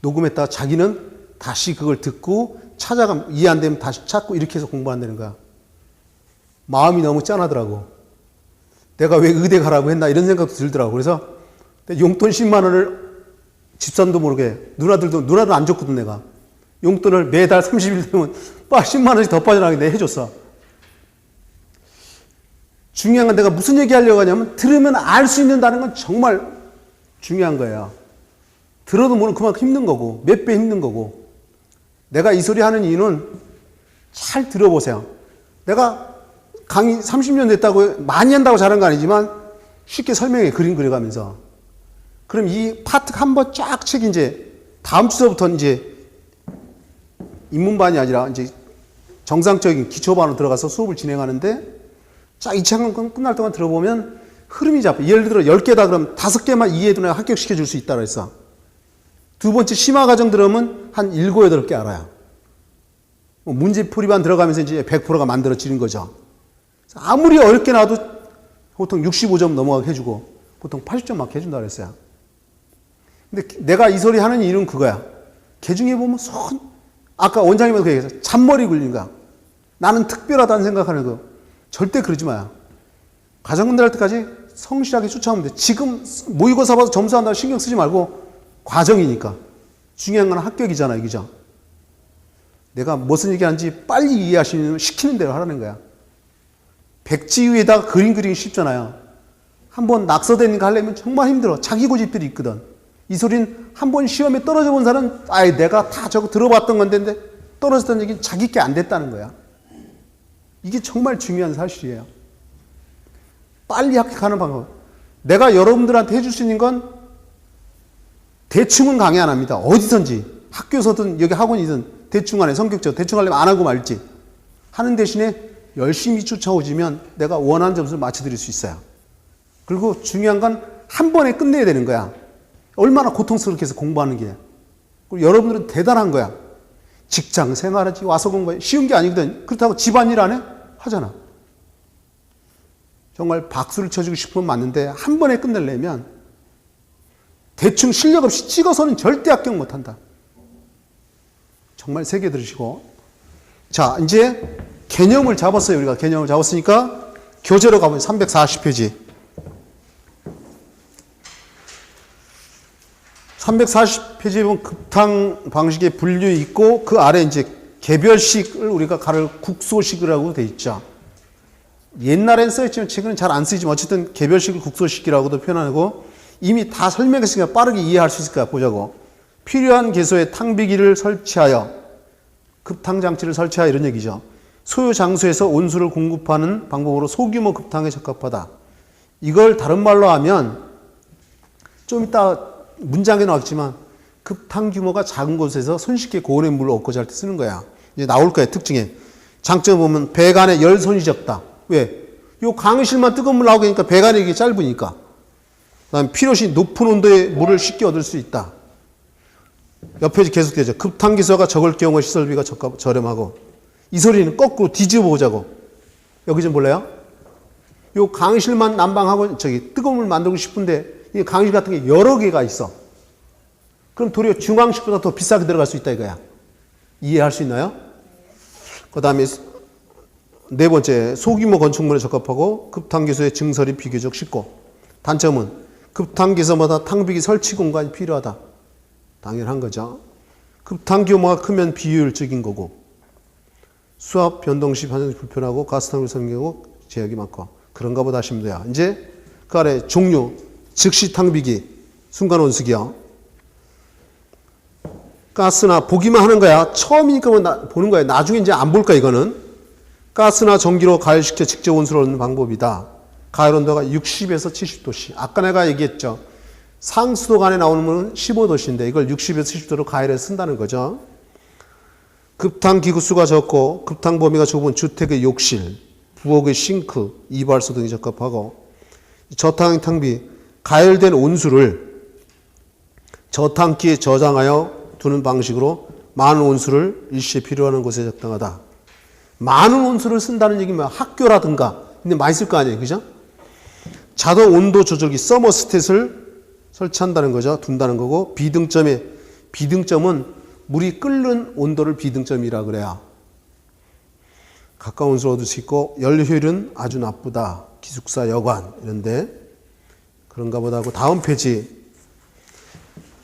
녹음했다가 자기는 다시 그걸 듣고 찾아가면 이해 안 되면 다시 찾고 이렇게 해서 공부한다는 거야. 마음이 너무 짠하더라고. 내가 왜 의대 가라고 했나 이런 생각도 들더라고. 그래서 용돈 10만 원을 집사람도 모르게 누나들은 안 줬거든 내가. 용돈을 매달 30일 되면 10만 원씩 더 빠져나가게 내가 해줬어. 중요한 건 내가 무슨 얘기 하려고 하냐면 들으면 알 수 있는다는 건 정말 중요한 거예요. 들어도 모르면 그만큼 힘든 거고 몇 배 힘든 거고. 내가 이 소리 하는 이유는 잘 들어보세요. 내가 강의 30년 됐다고 많이 한다고 잘한 거 아니지만 쉽게 설명해. 그림 그려가면서. 그럼 이 파트 한 번 쫙 책이 이제 다음 주서부터는 이제 입문반이 아니라 이제 정상적인 기초반으로 들어가서 수업을 진행하는데 자, 이 책은 끝날 동안 들어보면 흐름이 잡혀. 예를 들어 10개다 그러면 5개만 이해해도 내가 합격시켜 줄 수 있다 그랬어. 두 번째 심화 과정 들어오면 한 7, 8개 알아요. 문제풀이반 들어가면서 이제 100%가 만들어지는 거죠. 아무리 어렵게 나와도 보통 65점 넘어가게 해주고 보통 80점 막 해준다 그랬어요. 근데 내가 이 소리 하는 이유는 그거야. 개중에 보면 아까 원장님도 그 얘기했어. 잔머리 굴린 거야. 나는 특별하다는 생각하는 거. 절대 그러지 마요. 가정분들 할 때까지 성실하게 쫓아오면 돼. 지금 모의고사 봐서 점수한다고 신경 쓰지 말고 과정이니까. 중요한 건 합격이잖아, 이거죠. 내가 무슨 얘기하는지 빨리 이해하시면 시키는 대로 하라는 거야. 백지 위에다가 그림 그리기 쉽잖아요. 한번 낙서되는 거 하려면 정말 힘들어. 자기 고집들이 있거든. 이 소리는 한번 시험에 떨어져 본 사람은 내가 다 저거 들어봤던 건데 떨어졌다는 얘기는 자기 게 안 됐다는 거야. 이게 정말 중요한 사실이에요. 빨리 합격하는 방법. 내가 여러분들한테 해줄 수 있는 건 대충은 강의 안 합니다. 어디선지. 학교에서든 여기 학원이든 대충 안 해. 성격적으로. 대충 하려면 안 하고 말지. 하는 대신에 열심히 쫓아오시면 내가 원하는 점수를 맞춰드릴 수 있어요. 그리고 중요한 건 한 번에 끝내야 되는 거야. 얼마나 고통스럽게 해서 공부하는 게. 그리고 여러분들은 대단한 거야. 직장 생활하지 와서 공부해. 쉬운 게 아니거든. 그렇다고 집안일 안 해? 하잖아. 정말 박수를 쳐주고 싶으면 맞는데 한 번에 끝내려면 대충 실력 없이 찍어서는 절대 합격 못한다. 정말 새겨 들으시고. 자, 이제 개념을 잡았어요. 우리가 개념을 잡았으니까 교재로 가보면 340페이지. 340페이지에 보면 급탕 방식의 분류 있고 그 아래 이제 개별식을 우리가 가를 국소식이라고 돼 있죠. 옛날엔 써있지만 최근엔 잘 안 쓰이지만 어쨌든 개별식을 국소식이라고도 표현하고 이미 다 설명했으니까 빠르게 이해할 수 있을까 보자고. 필요한 개소에 탕비기를 설치하여 급탕장치를 설치하여 이런 얘기죠. 소요 장소에서 온수를 공급하는 방법으로 소규모 급탕에 적합하다. 이걸 다른 말로 하면 좀 이따 문장에 나왔지만 급탕 규모가 작은 곳에서 손쉽게 고온의 물을 얻고 잘 때 쓰는 거야. 이제 나올 거야, 특징에. 장점 보면 배관에 열손이 적다. 왜? 요 강의실만 뜨거운 물 나오게 하니까 배관이 이게 짧으니까. 그 다음에 필요시 높은 온도의 물을 쉽게 얻을 수 있다. 옆에 계속되죠. 급탕 기소가 적을 경우에 시설비가 저렴하고. 이 소리는 거꾸로 뒤집어 보자고. 여기 좀 볼래요? 요 강의실만 난방하고 뜨거운 물 만들고 싶은데 이 강의실 같은 게 여러 개가 있어. 그럼 도리어 중앙식보다 더 비싸게 들어갈 수 있다 이거야. 이해할 수 있나요? 그 다음에 네 번째, 소규모 건축물에 적합하고 급탕기소의 증설이 비교적 쉽고, 단점은 급탕기소마다 탕비기 설치 공간이 필요하다. 당연한 거죠. 급탕 규모가 크면 비효율적인 거고, 수압 변동 시 반응이 불편하고 가스탕을 설계하고 제약이 많고, 그런가 보다 하시면 돼요. 이제 그 아래 종류, 즉시 탕비기, 순간 온수기요. 가스나 보기만 하는 거야. 처음이니까 보는 거야. 나중에 이제 안 볼 거야, 이거는. 가스나 전기로 가열시켜 직접 온수를 얻는 방법이다. 가열 온도가 60에서 70도씨. 아까 내가 얘기했죠. 상수도 간에 나오는 건 15도씨인데 이걸 60에서 70도로 가열해서 쓴다는 거죠. 급탕 기구 수가 적고 급탕 범위가 좁은 주택의 욕실, 부엌의 싱크, 이발소 등이 적합하고, 저탕 탕비, 가열된 온수를 저탕기에 저장하여 두는 방식으로 많은 온수를 일시에 필요한 곳에 적당하다. 많은 온수를 쓴다는 얘기면 학교라든가 근데 많이 쓸 거 아니에요, 그죠? 자동 온도 조절기 서머스탯을 설치한다는 거죠. 둔다는 거고, 비등점은 물이 끓는 온도를 비등점이라 그래요. 가까운 온수를 얻을 수 있고, 연료효율은 아주 나쁘다. 기숙사, 여관 이런데 그런가 보다 하고, 다음 페이지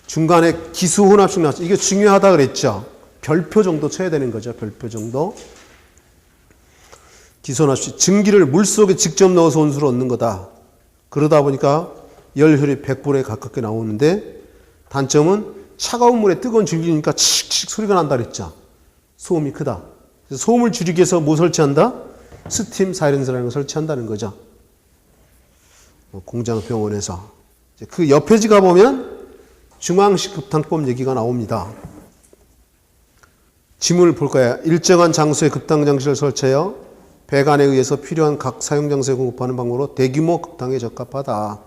중간에 기수 혼합식 나왔죠. 이게 중요하다 그랬죠. 별표 정도 쳐야 되는 거죠. 별표 정도. 기수 혼합식, 증기를 물속에 직접 넣어서 온수를 얻는 거다. 그러다 보니까 열효율이 100%에 가깝게 나오는데, 단점은 차가운 물에 뜨거운 증기니까 칙칙 소리가 난다 그랬죠. 소음이 크다. 그래서 소음을 줄이기 위해서 뭐 설치한다? 스팀 사이렌스라는 걸 설치한다는 거죠. 공장, 병원에서. 그 옆 페이지 가보면 중앙식 급탕법 얘기가 나옵니다. 지문을 볼 거예요. 일정한 장소에 급탕 장치를 설치하여 배관에 의해서 필요한 각 사용 장소에 공급하는 방법으로 대규모 급탕에 적합하다.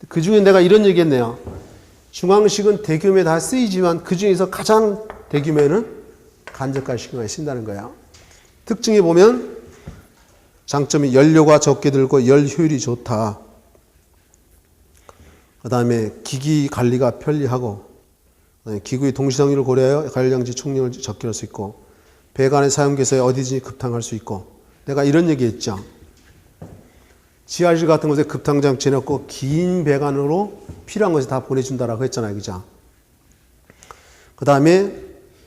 그 중에 내가 이런 얘기 했네요. 중앙식은 대규모에 다 쓰이지만 그 중에서 가장 대규모에는 간접가식만 쓴다는 거야. 특징에 보면 장점이 연료가 적게 들고 열 효율이 좋다. 그 다음에 기기 관리가 편리하고, 기구의 동시성유를 고려하여 가열장치 총량을 적게 할 수 있고, 배관의 사용기에서 어디든지 급탕할 수 있고. 내가 이런 얘기 했죠. 지하실 같은 곳에 급탕장치 해놓고 긴 배관으로 필요한 것을 다 보내준다라고 했잖아요. 그죠? 그 다음에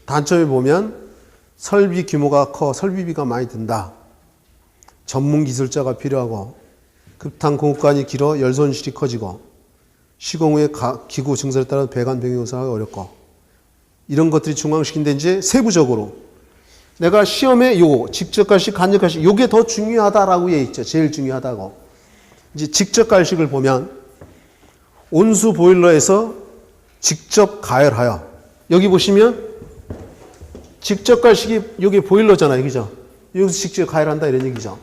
단점을 보면 설비 규모가 커 설비비가 많이 든다. 전문 기술자가 필요하고, 급탕 공급관이 길어 열 손실이 커지고, 시공 후에 기구 증설에 따라 배관 변경 요소가 어렵고, 이런 것들이 중앙식인데, 이제 세부적으로 내가 시험에 요거 직접갈식, 간접갈식 요게 더 중요하다라고 얘기해 있죠. 제일 중요하다고. 이제 직접갈식을 보면 온수 보일러에서 직접 가열하여, 여기 보시면 직접갈식이 여기 보일러잖아요. 그죠? 여기서 직접 가열한다 이런 얘기죠.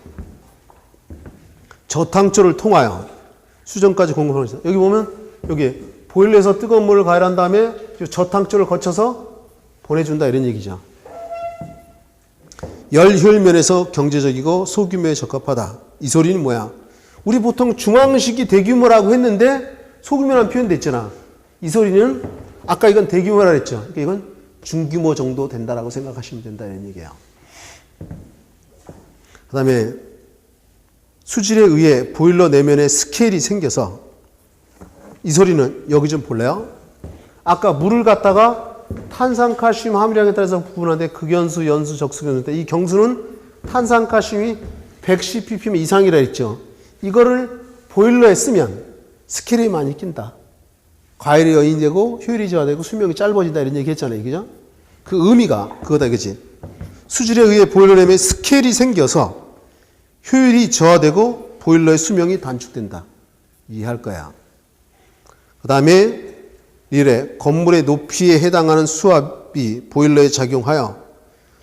저탕조를 통하여 수정까지 공급하는 거죠. 여기 보면 여기 보일러에서 뜨거운 물을 가열한 다음에 저탕조를 거쳐서 보내준다 이런 얘기죠. 열효율 면에서 경제적이고 소규모에 적합하다. 이 소리는 뭐야? 우리 보통 중앙식이 대규모라고 했는데 소규모라는 표현도 있잖아. 이 소리는 아까 이건 대규모라 그랬죠. 그러니까 이건 중규모 정도 된다라고 생각하시면 된다 이런 얘기예요. 그 다음에 수질에 의해 보일러 내면에 스케일이 생겨서, 이 소리는 여기 좀 볼래요? 아까 물을 갖다가 탄산칼슘 함유량에 따라서 구분하는데 극연수, 연수, 적수 경수인데, 이 경수는 탄산칼슘이 110ppm 이상이라 했죠. 이거를 보일러에 쓰면 스케일이 많이 낀다. 과열이 여인되고 효율이 저하되고 수명이 짧아진다 이런 얘기 했잖아요. 그죠? 그 의미가 그거다, 그지? 수질에 의해 보일러 내면에 스케일이 생겨서 효율이 저하되고 보일러의 수명이 단축된다. 이해할 거야. 그 다음에 이래 건물의 높이에 해당하는 수압이 보일러에 작용하여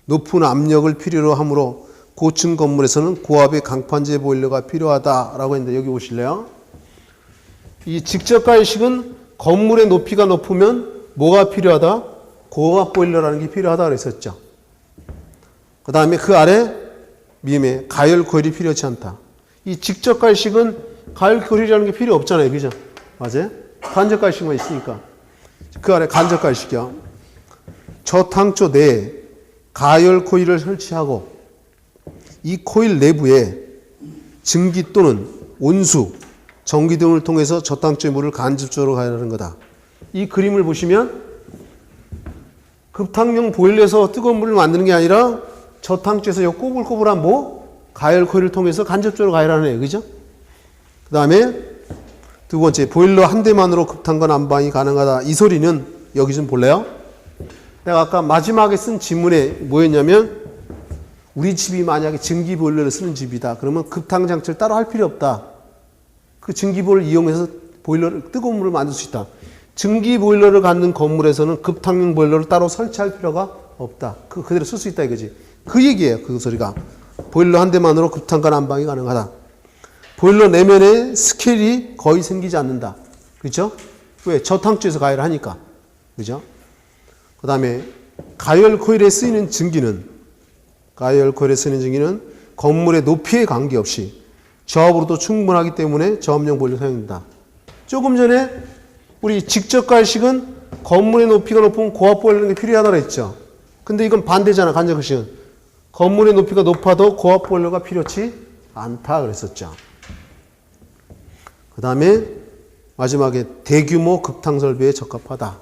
높은 압력을 필요로 하므로 고층 건물에서는 고압의 강판제 보일러가 필요하다라고 했는데, 여기 보실래요? 이 직접가열식은 건물의 높이가 높으면 뭐가 필요하다? 고압 보일러라는 게 필요하다 그랬었죠. 그 다음에 그 아래 미음에 가열 코일이 필요하지 않다. 이 직접가열식은 가열 코일이라는 게 필요 없잖아요. 그죠? 맞아요? 간접갈식만 있으니까. 그 아래 간접갈식이요. 저탕조 내에 가열 코일을 설치하고 이 코일 내부에 증기 또는 온수, 전기 등을 통해서 저탕조의 물을 간접적으로 가열하는 거다. 이 그림을 보시면 급탕용 보일러에서 뜨거운 물을 만드는 게 아니라 저탕조에서 이 꼬불꼬불한 가열 코일을 통해서 간접적으로 가열하는 애예요. 그죠? 그 다음에 두 번째, 보일러 한 대만으로 급탕과 난방이 가능하다. 이 소리는 여기 좀 볼래요? 내가 아까 마지막에 쓴 지문에 뭐였냐면 우리 집이 만약에 증기 보일러를 쓰는 집이다. 그러면 급탕 장치를 따로 할 필요 없다. 그 증기 보일러를 이용해서 뜨거운 물을 만들 수 있다. 증기 보일러를 갖는 건물에서는 급탕용 보일러를 따로 설치할 필요가 없다. 그대로 쓸 수 있다 이거지. 그 얘기예요. 그 소리가. 보일러 한 대만으로 급탕과 난방이 가능하다. 보일러 내면에 스케일이 거의 생기지 않는다. 그렇죠? 왜? 저탕조에서 가열을 하니까. 그죠? 그 다음에 가열 코일에 쓰이는 증기는 건물의 높이에 관계없이 저압으로도 충분하기 때문에 저압용 보일러 사용된다. 조금 전에 우리 직접 갈식은 건물의 높이가 높으면 고압 보일러가 필요하다고 했죠. 근데 이건 반대잖아. 간접 갈식은. 건물의 높이가 높아도 고압 보일러가 필요치 않다 그랬었죠. 그 다음에 마지막에 대규모 급탕 설비에 적합하다.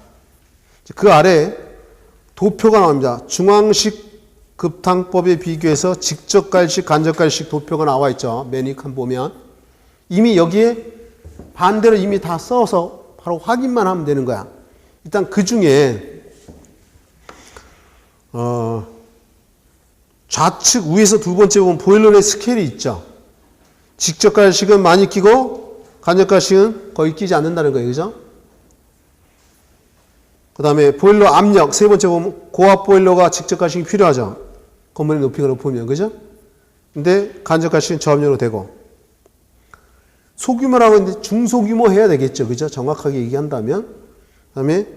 그 아래 도표가 나옵니다. 중앙식 급탕법에 비교해서 직접 갈식, 간접 갈식 도표가 나와 있죠. 맨 위 칸 보면. 이미 여기에 반대로 이미 다 써서 바로 확인만 하면 되는 거야. 일단 그 중에 좌측 위에서 두 번째 보면 보일러 내 스케일이 있죠. 직접 갈식은 많이 끼고 간접 갈식은 거의 끼지 않는다는 거예요. 그죠? 그 다음에 보일러 압력 세 번째 보면 고압 보일러가 직접 갈식이 필요하죠. 건물의 높이가 높으면. 그죠? 근데 간접 갈식은 저압용으로 되고 소규모라고 했는데 중소규모 해야 되겠죠. 그죠? 정확하게 얘기한다면. 그 다음에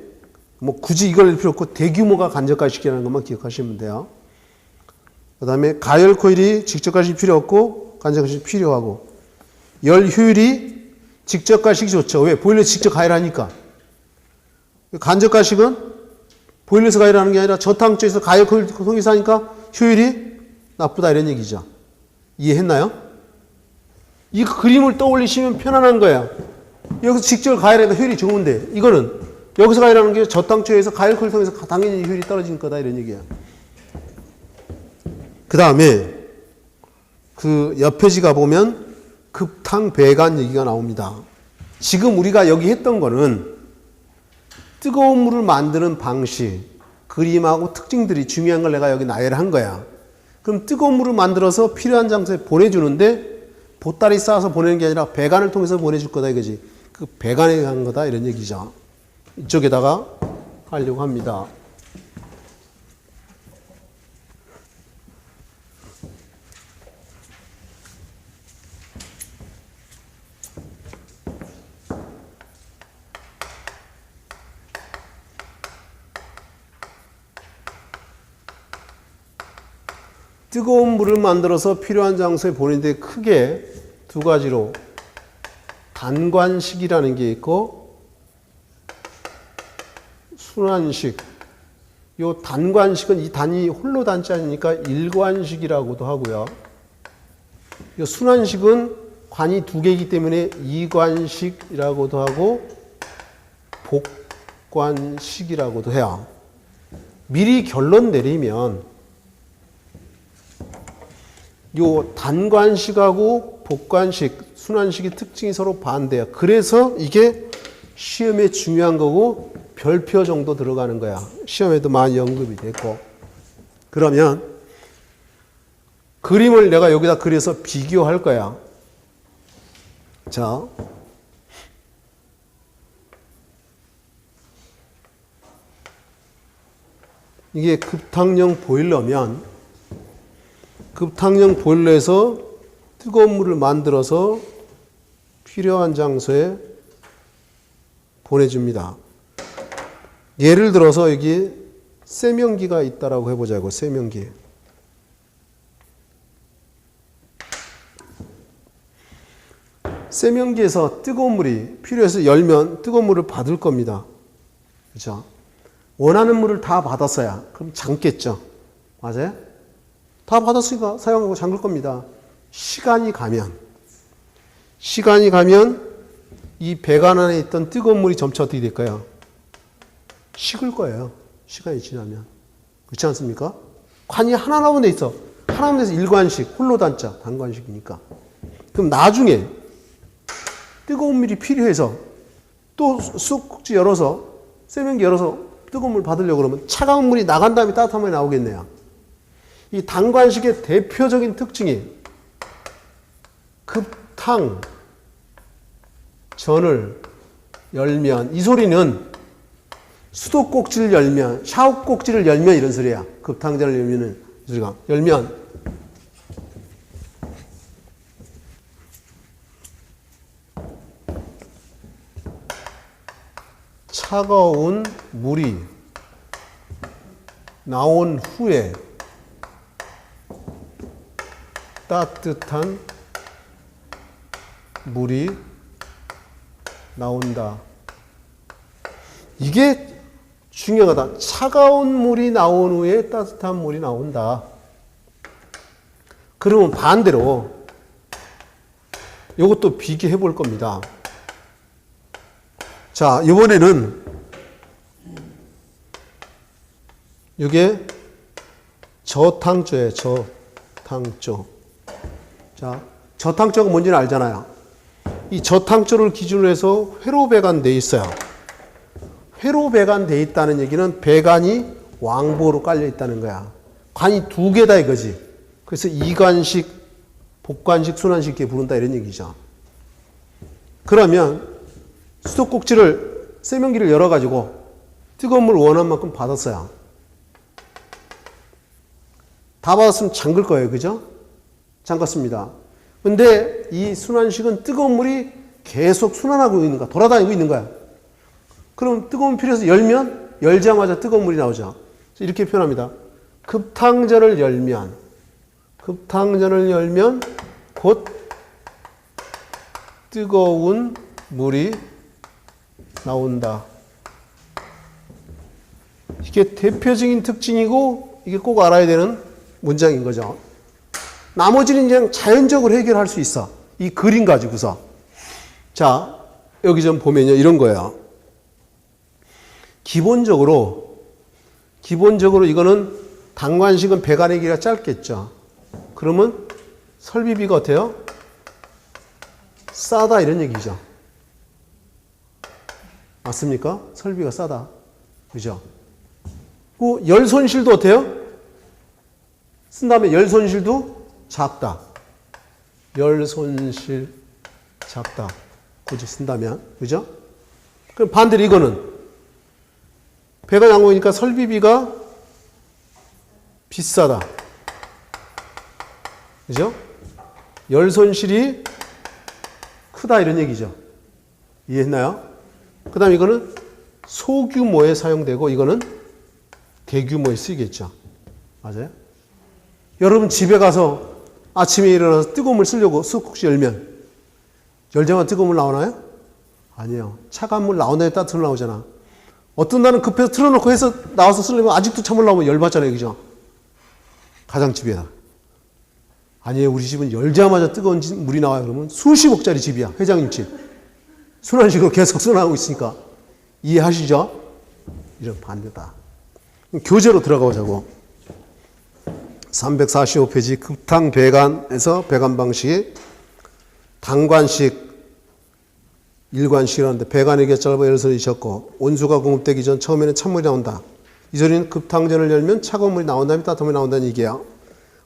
굳이 이걸 필요 없고 대규모가 간접 갈식이라는 것만 기억하시면 돼요. 그 다음에 가열 코일이 직접 갈식이 필요 없고 간접 갈식이 필요하고 열 효율이 직접 갈식이 좋죠. 왜? 보일러 직접 가열하니까. 간접 갈식은 보일러에서 가열하는 게 아니라 저탕조에서 가열 코일 통해서 하니까 효율이 나쁘다 이런 얘기죠. 이해했나요? 이 그림을 떠올리시면 편안한 거야. 여기서 직접 가열하니까 효율이 좋은데 이거는 여기서 가열하는 게 저탕조에서 가열 코일 통해서 당연히 효율이 떨어질 거다 이런 얘기야. 그 다음에 그 옆에 지가 보면 급탕 배관 얘기가 나옵니다. 지금 우리가 여기 했던 거는 뜨거운 물을 만드는 방식, 그림하고 특징들이 중요한 걸 내가 여기 나열을 한 거야. 그럼 뜨거운 물을 만들어서 필요한 장소에 보내주는데 보따리 쌓아서 보내는 게 아니라 배관을 통해서 보내줄 거다 이거지. 그 배관에 간 거다 이런 얘기죠. 이쪽에다가 하려고 합니다. 뜨거운 물을 만들어서 필요한 장소에 보내는데 크게 두 가지로 단관식이라는 게 있고 순환식. 이 단관식은 이 단이 홀로 단자니까 일관식이라고도 하고요. 이 순환식은 관이 두 개이기 때문에 이관식이라고도 하고 복관식이라고도 해요. 미리 결론 내리면 요 단관식하고 복관식, 순환식의 특징이 서로 반대야. 그래서 이게 시험에 중요한 거고 별표 정도 들어가는 거야. 시험에도 많이 언급이 됐고. 그러면 그림을 내가 여기다 그려서 비교할 거야. 자, 이게 급탕용 보일러면 급탕용 보일러에서 뜨거운 물을 만들어서 필요한 장소에 보내줍니다. 예를 들어서 여기 세면기가 있다라고 해보자고. 세면기. 세면기에서 뜨거운 물이 필요해서 열면 뜨거운 물을 받을 겁니다. 그렇죠? 원하는 물을 다 받았어야 그럼 잠겠죠. 맞아요? 다 받았으니까 사용하고 잠글 겁니다. 시간이 가면 이 배관 안에 있던 뜨거운 물이 점차 어떻게 될까요? 식을 거예요. 시간이 지나면. 그렇지 않습니까? 관이 하나만 돼 있어. 하나만 돼서 일관식, 홀로 단자, 단관식이니까. 그럼 나중에 뜨거운 물이 필요해서 또 수도꼭지 열어서 세면기 열어서 뜨거운 물 받으려고 그러면 차가운 물이 나간 다음에 따뜻한 물이 나오겠네요. 이 단관식의 대표적인 특징이 급탕 전을 열면, 이 소리는 수도꼭지를 열면, 샤워꼭지를 열면 이런 소리야. 급탕전을 열면은 이 소리가 열면 차가운 물이 나온 후에 따뜻한 물이 나온다. 이게 중요하다. 차가운 물이 나온 후에 따뜻한 물이 나온다. 그러면 반대로 이것도 비교해 볼 겁니다. 자, 이번에는 이게 저탕조예요. 저탕조. 자, 저탕조가 뭔지는 알잖아요. 이 저탕조를 기준으로 해서 회로 배관되어 있어요. 회로 배관되어 있다는 얘기는 배관이 왕복으로 깔려 있다는 거야. 관이 두 개다 이거지. 그래서 이관식, 복관식, 순환식 이렇게 부른다 이런 얘기죠. 그러면 수도꼭지를 세면기를 열어가지고 뜨거운 물 원하는 만큼 받았어요. 다 받았으면 잠글 거예요. 그죠? 잠갔습니다. 근데 이 순환식은 뜨거운 물이 계속 순환하고 있는 거야. 돌아다니고 있는 거야. 그럼 뜨거운 물 필요해서 열면 열자마자 뜨거운 물이 나오죠. 이렇게 표현합니다. 급탕전을 열면 곧 뜨거운 물이 나온다. 이게 대표적인 특징이고 이게 꼭 알아야 되는 문장인 거죠. 나머지는 그냥 자연적으로 해결할 수 있어. 이 그림 가지고서. 자, 여기 좀 보면요. 이런 거예요. 기본적으로 이거는 단관식은 배관의 길이가 짧겠죠. 그러면 설비비가 어때요? 싸다 이런 얘기죠. 맞습니까? 설비가 싸다. 그죠? 그 열 손실도 어때요? 쓴 다음에 열 손실도 작다. 열 손실 작다. 굳이 쓴다면. 그죠? 그럼 반대로 이거는 배관 양호니까 설비비가 비싸다. 그죠? 열 손실이 크다 이런 얘기죠. 이해했나요? 그 다음에 이거는 소규모에 사용되고 이거는 대규모에 쓰이겠죠. 맞아요? 여러분 집에 가서 아침에 일어나서 뜨거운 물 쓰려고 수도꼭지 열면 열자마자 뜨거운 물 나오나요? 아니에요. 차가운 물 나온다에 따뜻한 물 나오잖아. 어떤 날은 급해서 틀어놓고 해서 나와서 쓰려면 아직도 찬물 나오면 열받잖아요. 그죠? 가장집이야. 아니에요. 우리 집은 열자마자 뜨거운 물이 나와요. 그러면 수십억짜리 집이야. 회장님 집. 순환식으로 계속 순환하고 있으니까. 이해하시죠? 이런 반대다. 교재로 들어가 보자고. 345페이지 급탕 배관에서 배관 방식이 단관식, 일관식이라는데 배관의 길이가 짧아 열선이 있었고 온수가 공급되기 전 처음에는 찬물이 나온다. 이 소리는 급탕전을 열면 차가운 물이 나온 다음에 따뜻한 물이 나온다는 얘기예요.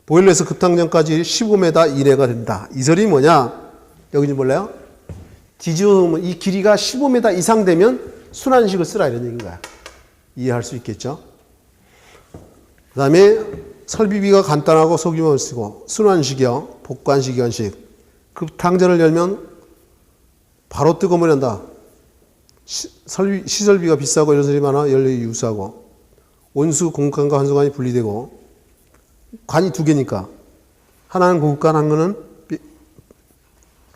보일러에서 급탕전까지 15m 이내가 된다. 이 소리 뭐냐? 여기 좀 볼래요? 뒤집어보면 이 길이가 15m 이상 되면 순환식을 쓰라 이런 얘기인 거야. 이해할 수 있겠죠? 그 다음에 설비비가 간단하고 소규모를 쓰고 순환식이요. 복관식, 이관식. 급탕전을 열면 바로 뜨거운 물이 난다. 시설비가 비싸고 이런 소리 많아 연료이 유수하고 온수 공급관과 환수관이 분리되고 관이 두 개니까 하나는 고급관, 한 거는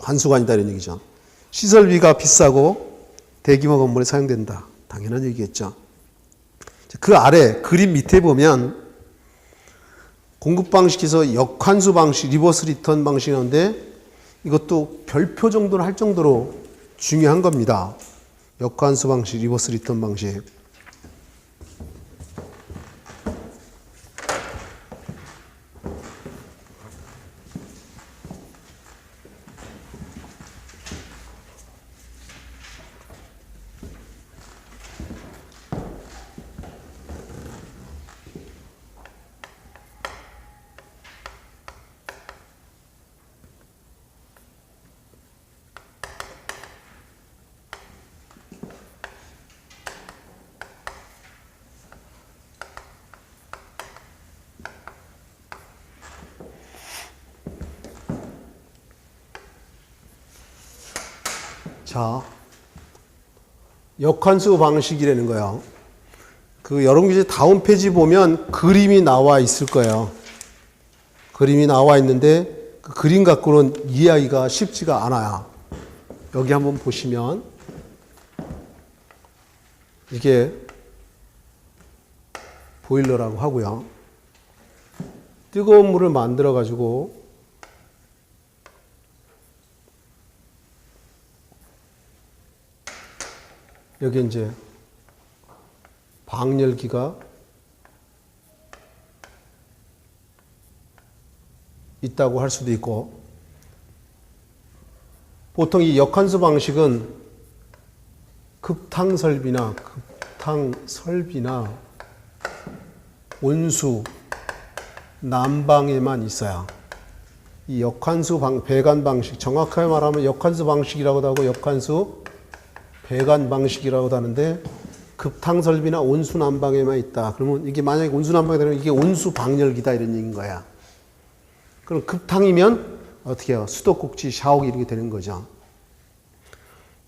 환수가 아니다 이런 얘기죠. 시설비가 비싸고 대규모 건물에 사용된다. 당연한 얘기겠죠. 그 아래 그림 밑에 보면 공급 방식에서 역환수 방식, 리버스 리턴 방식이 나오는데 이것도 별표 정도는 할 정도로 중요한 겁니다. 역환수 방식, 리버스 리턴 방식. 자, 역환수 방식이라는 거예요. 그 여러분 이제 다음 페이지 보면 그림이 나와 있을 거예요. 그림이 나와 있는데 그 그림 갖고는 이해하기가 쉽지가 않아요. 여기 한번 보시면 이게 보일러라고 하고요. 뜨거운 물을 만들어 가지고 여기 이제 방열기가 있다고 할 수도 있고, 보통 이 역환수 방식은 급탕 설비나 온수, 난방에만 있어요. 이 역환수 배관 방식, 정확하게 말하면 역환수 방식이라고도 하고 역환수 배관 방식이라고도 하는데, 급탕 설비나 온수 난방에만 있다. 그러면 이게 만약에 온수 난방이 되면 이게 온수 방열기다 이런 얘기인 거야. 그럼 급탕이면 어떻게 해요? 수도꼭지, 샤워기 이렇게 되는 거죠.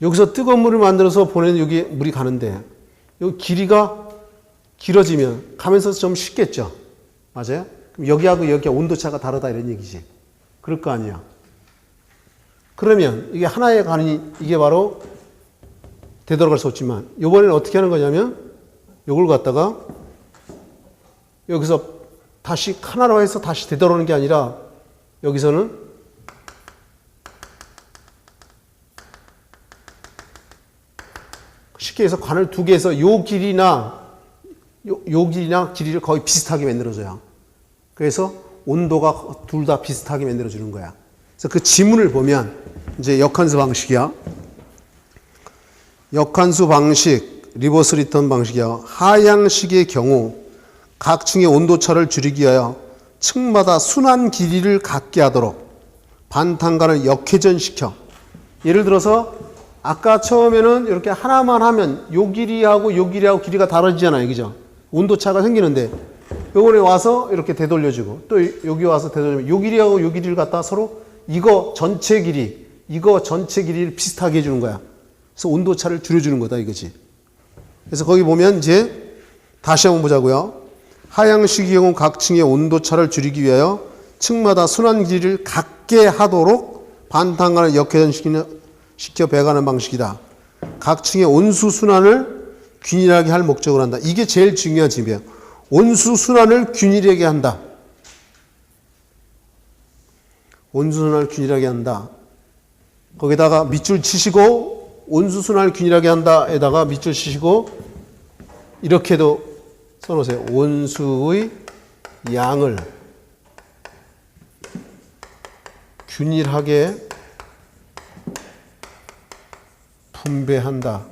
여기서 뜨거운 물을 만들어서 보내는 여기 물이 가는데 여기 길이가 길어지면 가면서 좀 쉽겠죠. 맞아요? 그럼 여기하고 여기 온도차가 다르다 이런 얘기지. 그럴 거 아니야. 그러면 이게 하나에 가니 이게 바로 되돌아갈 수 없지만 이번에는 어떻게 하는 거냐면 이걸 갖다가 여기서 다시 하나로 해서 다시 되돌아오는 게 아니라 여기서는 쉽게 해서 관을 두 개에서 요 길이나 길이를 거의 비슷하게 만들어줘요. 그래서 온도가 둘 다 비슷하게 만들어주는 거야. 그래서 그 지문을 보면 이제 역환수 방식이야. 역환수 방식, 리버스 리턴 방식이야. 하향식의 경우 각 층의 온도차를 줄이기 위하여 층마다 순환 길이를 갖게 하도록 반탄관을 역회전시켜. 예를 들어서 아까 처음에는 이렇게 하나만 하면 요 길이하고 요 길이하고 길이가 다르잖아요. 그죠? 온도차가 생기는데 요번에 와서 이렇게 되돌려주고 또 여기 와서 되돌려주고 요 길이하고 요 길이를 갖다 서로 이거 전체 길이를 비슷하게 해주는 거야. 그래서 온도차를 줄여주는 거다 이거지. 그래서 거기 보면 이제 다시 한번 보자고요. 하향식의 경우 각 층의 온도차를 줄이기 위하여 층마다 순환 길이를 갖게 하도록 반탄관을 역회전시켜 배가는 방식이다. 각 층의 온수 순환을 균일하게 할 목적으로 한다. 이게 제일 중요한 점이에요. 온수 순환을 균일하게 한다. 온수 순환을 균일하게 한다. 거기다가 밑줄 치시고 온수 순환을 균일하게 한다에다가 밑줄 치시고 이렇게도 써놓으세요. 온수의 양을 균일하게 분배한다.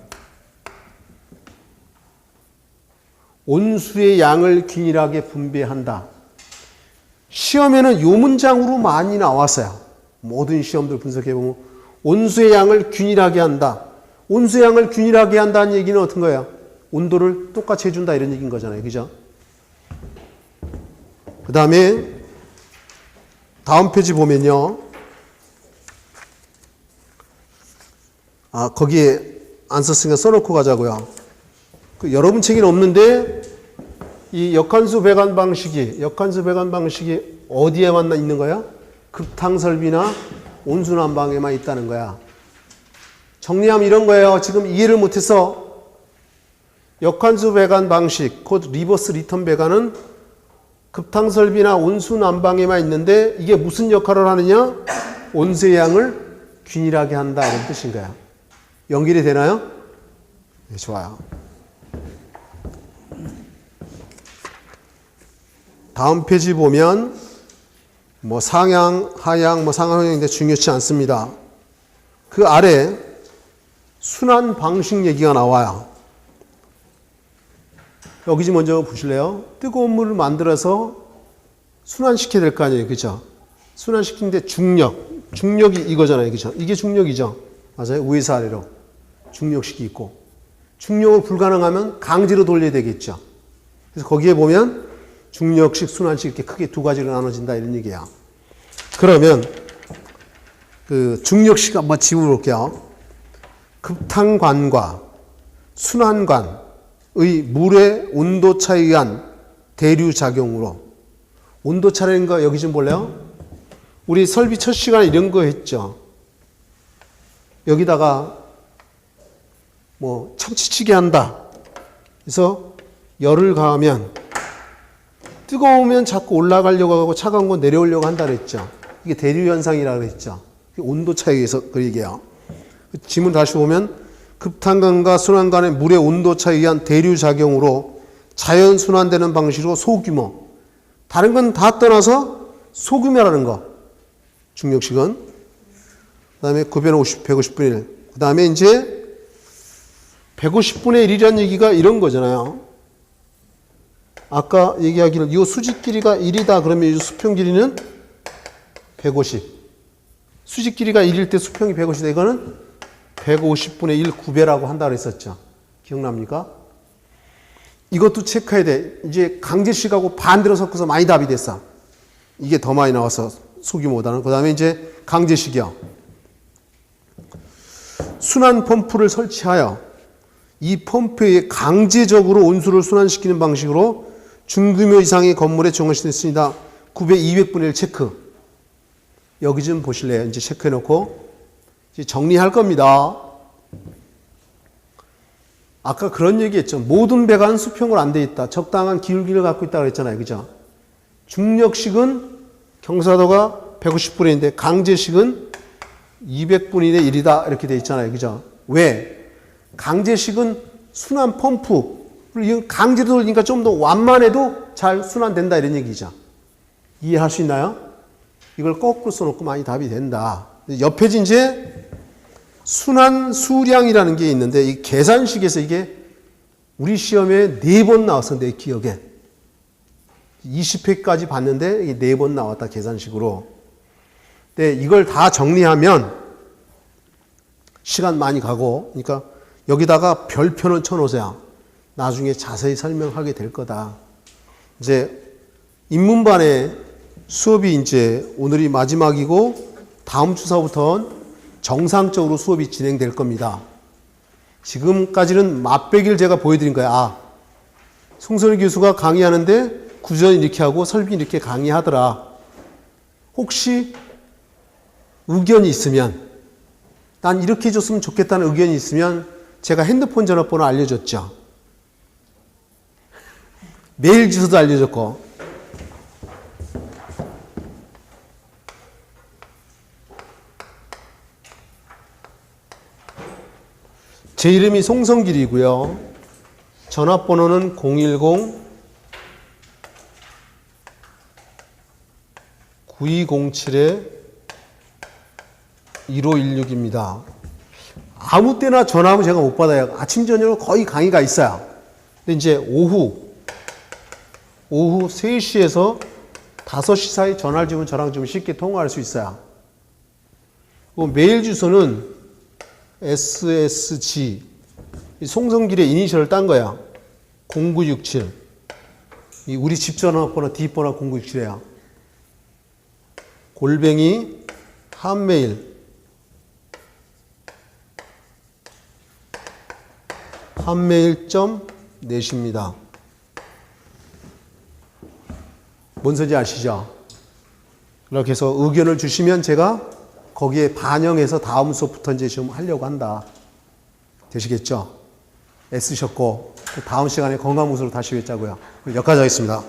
온수의 양을 균일하게 분배한다. 시험에는 요 문장으로 많이 나왔어요. 모든 시험들 분석해보면 온수의 양을 균일하게 한다. 온수의 양을 균일하게 한다는 얘기는 어떤 거예요? 온도를 똑같이 해준다 이런 얘기인 거잖아요. 그죠? 그 다음에 다음 페이지 보면요. 거기에 안 썼으니까 써놓고 가자고요. 그 여러분 책에는 없는데 이 역환수 배관 방식이 어디에만 있는 거야? 급탕 설비나 온순한방에만 있다는 거야. 정리하면 이런 거예요. 지금 이해를 못해서 역환수 배관 방식, 곧 리버스 리턴 배관은 급탕설비나 온순한방에만 있는데 이게 무슨 역할을 하느냐? 온수의 양을 균일하게 한다 이런 뜻인 거야. 연결이 되나요? 네, 좋아요. 다음 페이지 보면 뭐 상향, 하향, 뭐 상하향인데 중요치 않습니다. 그 아래 순환 방식 얘기가 나와요. 여기 좀 먼저 보실래요? 뜨거운 물을 만들어서 순환시켜야 될 거 아니에요. 그죠? 순환시키는데 중력이 이거잖아요. 그죠? 이게 중력이죠. 맞아요? 위에서 아래로. 중력식이 있고. 중력을 불가능하면 강제로 돌려야 되겠죠. 그래서 거기에 보면 중력식, 순환식 이렇게 크게 두 가지로 나눠진다 이런 얘기야. 그러면 그 중력식 한번 지워볼게요. 급탕관과 순환관의 물의 온도차에 의한 대류작용으로 온도차라는 거 여기 좀 볼래요? 우리 설비 첫 시간에 이런 거 했죠. 여기다가 뭐 참치찌개 한다. 그래서 열을 가하면 뜨거우면 자꾸 올라가려고 하고 차가운 건 내려오려고 한다 그랬죠. 이게 대류 현상이라고 그랬죠. 온도 차이에 의해서 그 얘기예요. 지문 다시 보면 급탄관과 순환관의 물의 온도 차이에 의한 대류 작용으로 자연 순환되는 방식으로 소규모. 다른 건 다 떠나서 소규모라는 거. 중력식은. 그 다음에 950, 150분의 1. 그 다음에 이제 150분의 1이라는 얘기가 이런 거잖아요. 아까 얘기하기를 이 수직 길이가 1이다 그러면 이 수평 길이는 150. 수직 길이가 1일 때 수평이 150이다. 이거는 150분의 1 9배라고 한다고 했었죠. 기억납니까? 이것도 체크해야 돼. 이제 강제식하고 반대로 섞어서 많이 답이 됐어. 이게 더 많이 나와서 소규모다는. 그 다음에 이제 강제식이요. 순환 펌프를 설치하여 이 펌프에 강제적으로 온수를 순환시키는 방식으로 중규모 이상의 건물에 정원시됐습니다. 9배 200분의 1 체크. 여기 좀 보실래요? 이제 체크해놓고 이제 정리할 겁니다. 아까 그런 얘기했죠. 모든 배관은 수평으로 안 돼 있다. 적당한 기울기를 갖고 있다고 그랬잖아요. 그죠? 중력식은 경사도가 150분의 1인데 강제식은 200분의 1이다. 이렇게 돼 있잖아요. 그죠? 왜? 강제식은 순환 펌프를 강제로 돌리니까 좀 더 완만해도 잘 순환된다. 이런 얘기죠. 이해할 수 있나요? 이걸 거꾸로 써놓고 많이 답이 된다. 옆에 이제 순환 수량이라는 게 있는데 이 계산식에서 이게 우리 시험에 4번 나왔어. 내 기억에. 20회까지 봤는데 이게 4번 나왔다. 계산식으로. 근데 이걸 다 정리하면 시간 많이 가고 그러니까 여기다가 별표는 쳐놓으세요. 나중에 자세히 설명하게 될 거다. 이제 인문반에 수업이 이제 오늘이 마지막이고 다음 주서부터는 정상적으로 수업이 진행될 겁니다. 지금까지는 맛배기를 제가 보여드린 거예요. 아, 송선희 교수가 강의하는데 구전 이렇게 하고 설비 이렇게 강의하더라. 혹시 의견이 있으면 난 이렇게 해줬으면 좋겠다는 의견이 있으면 제가 핸드폰 전화번호 알려줬죠. 메일 주소도 알려줬고 제 이름이 송성길이고요. 전화번호는 010-9207-1516입니다. 아무 때나 전화하면 제가 못 받아요. 아침, 저녁으로 거의 강의가 있어요. 근데 이제 오후 3시에서 5시 사이 전화를 주면 저랑 좀 쉽게 통화할 수 있어요. 메일 주소는 SSG 송성길의 이니셜을 딴 거야. 0967. 우리 집 전화번호 뒷번호 0967이에요. 골뱅이 한메일.net입니다. 뭔 소리인지 아시죠? 이렇게 해서 의견을 주시면 제가 거기에 반영해서 다음 수업부터 이제 좀 하려고 한다. 되시겠죠? 애쓰셨고 다음 시간에 건강무술로 다시 뵙자고요. 여기까지 하겠습니다.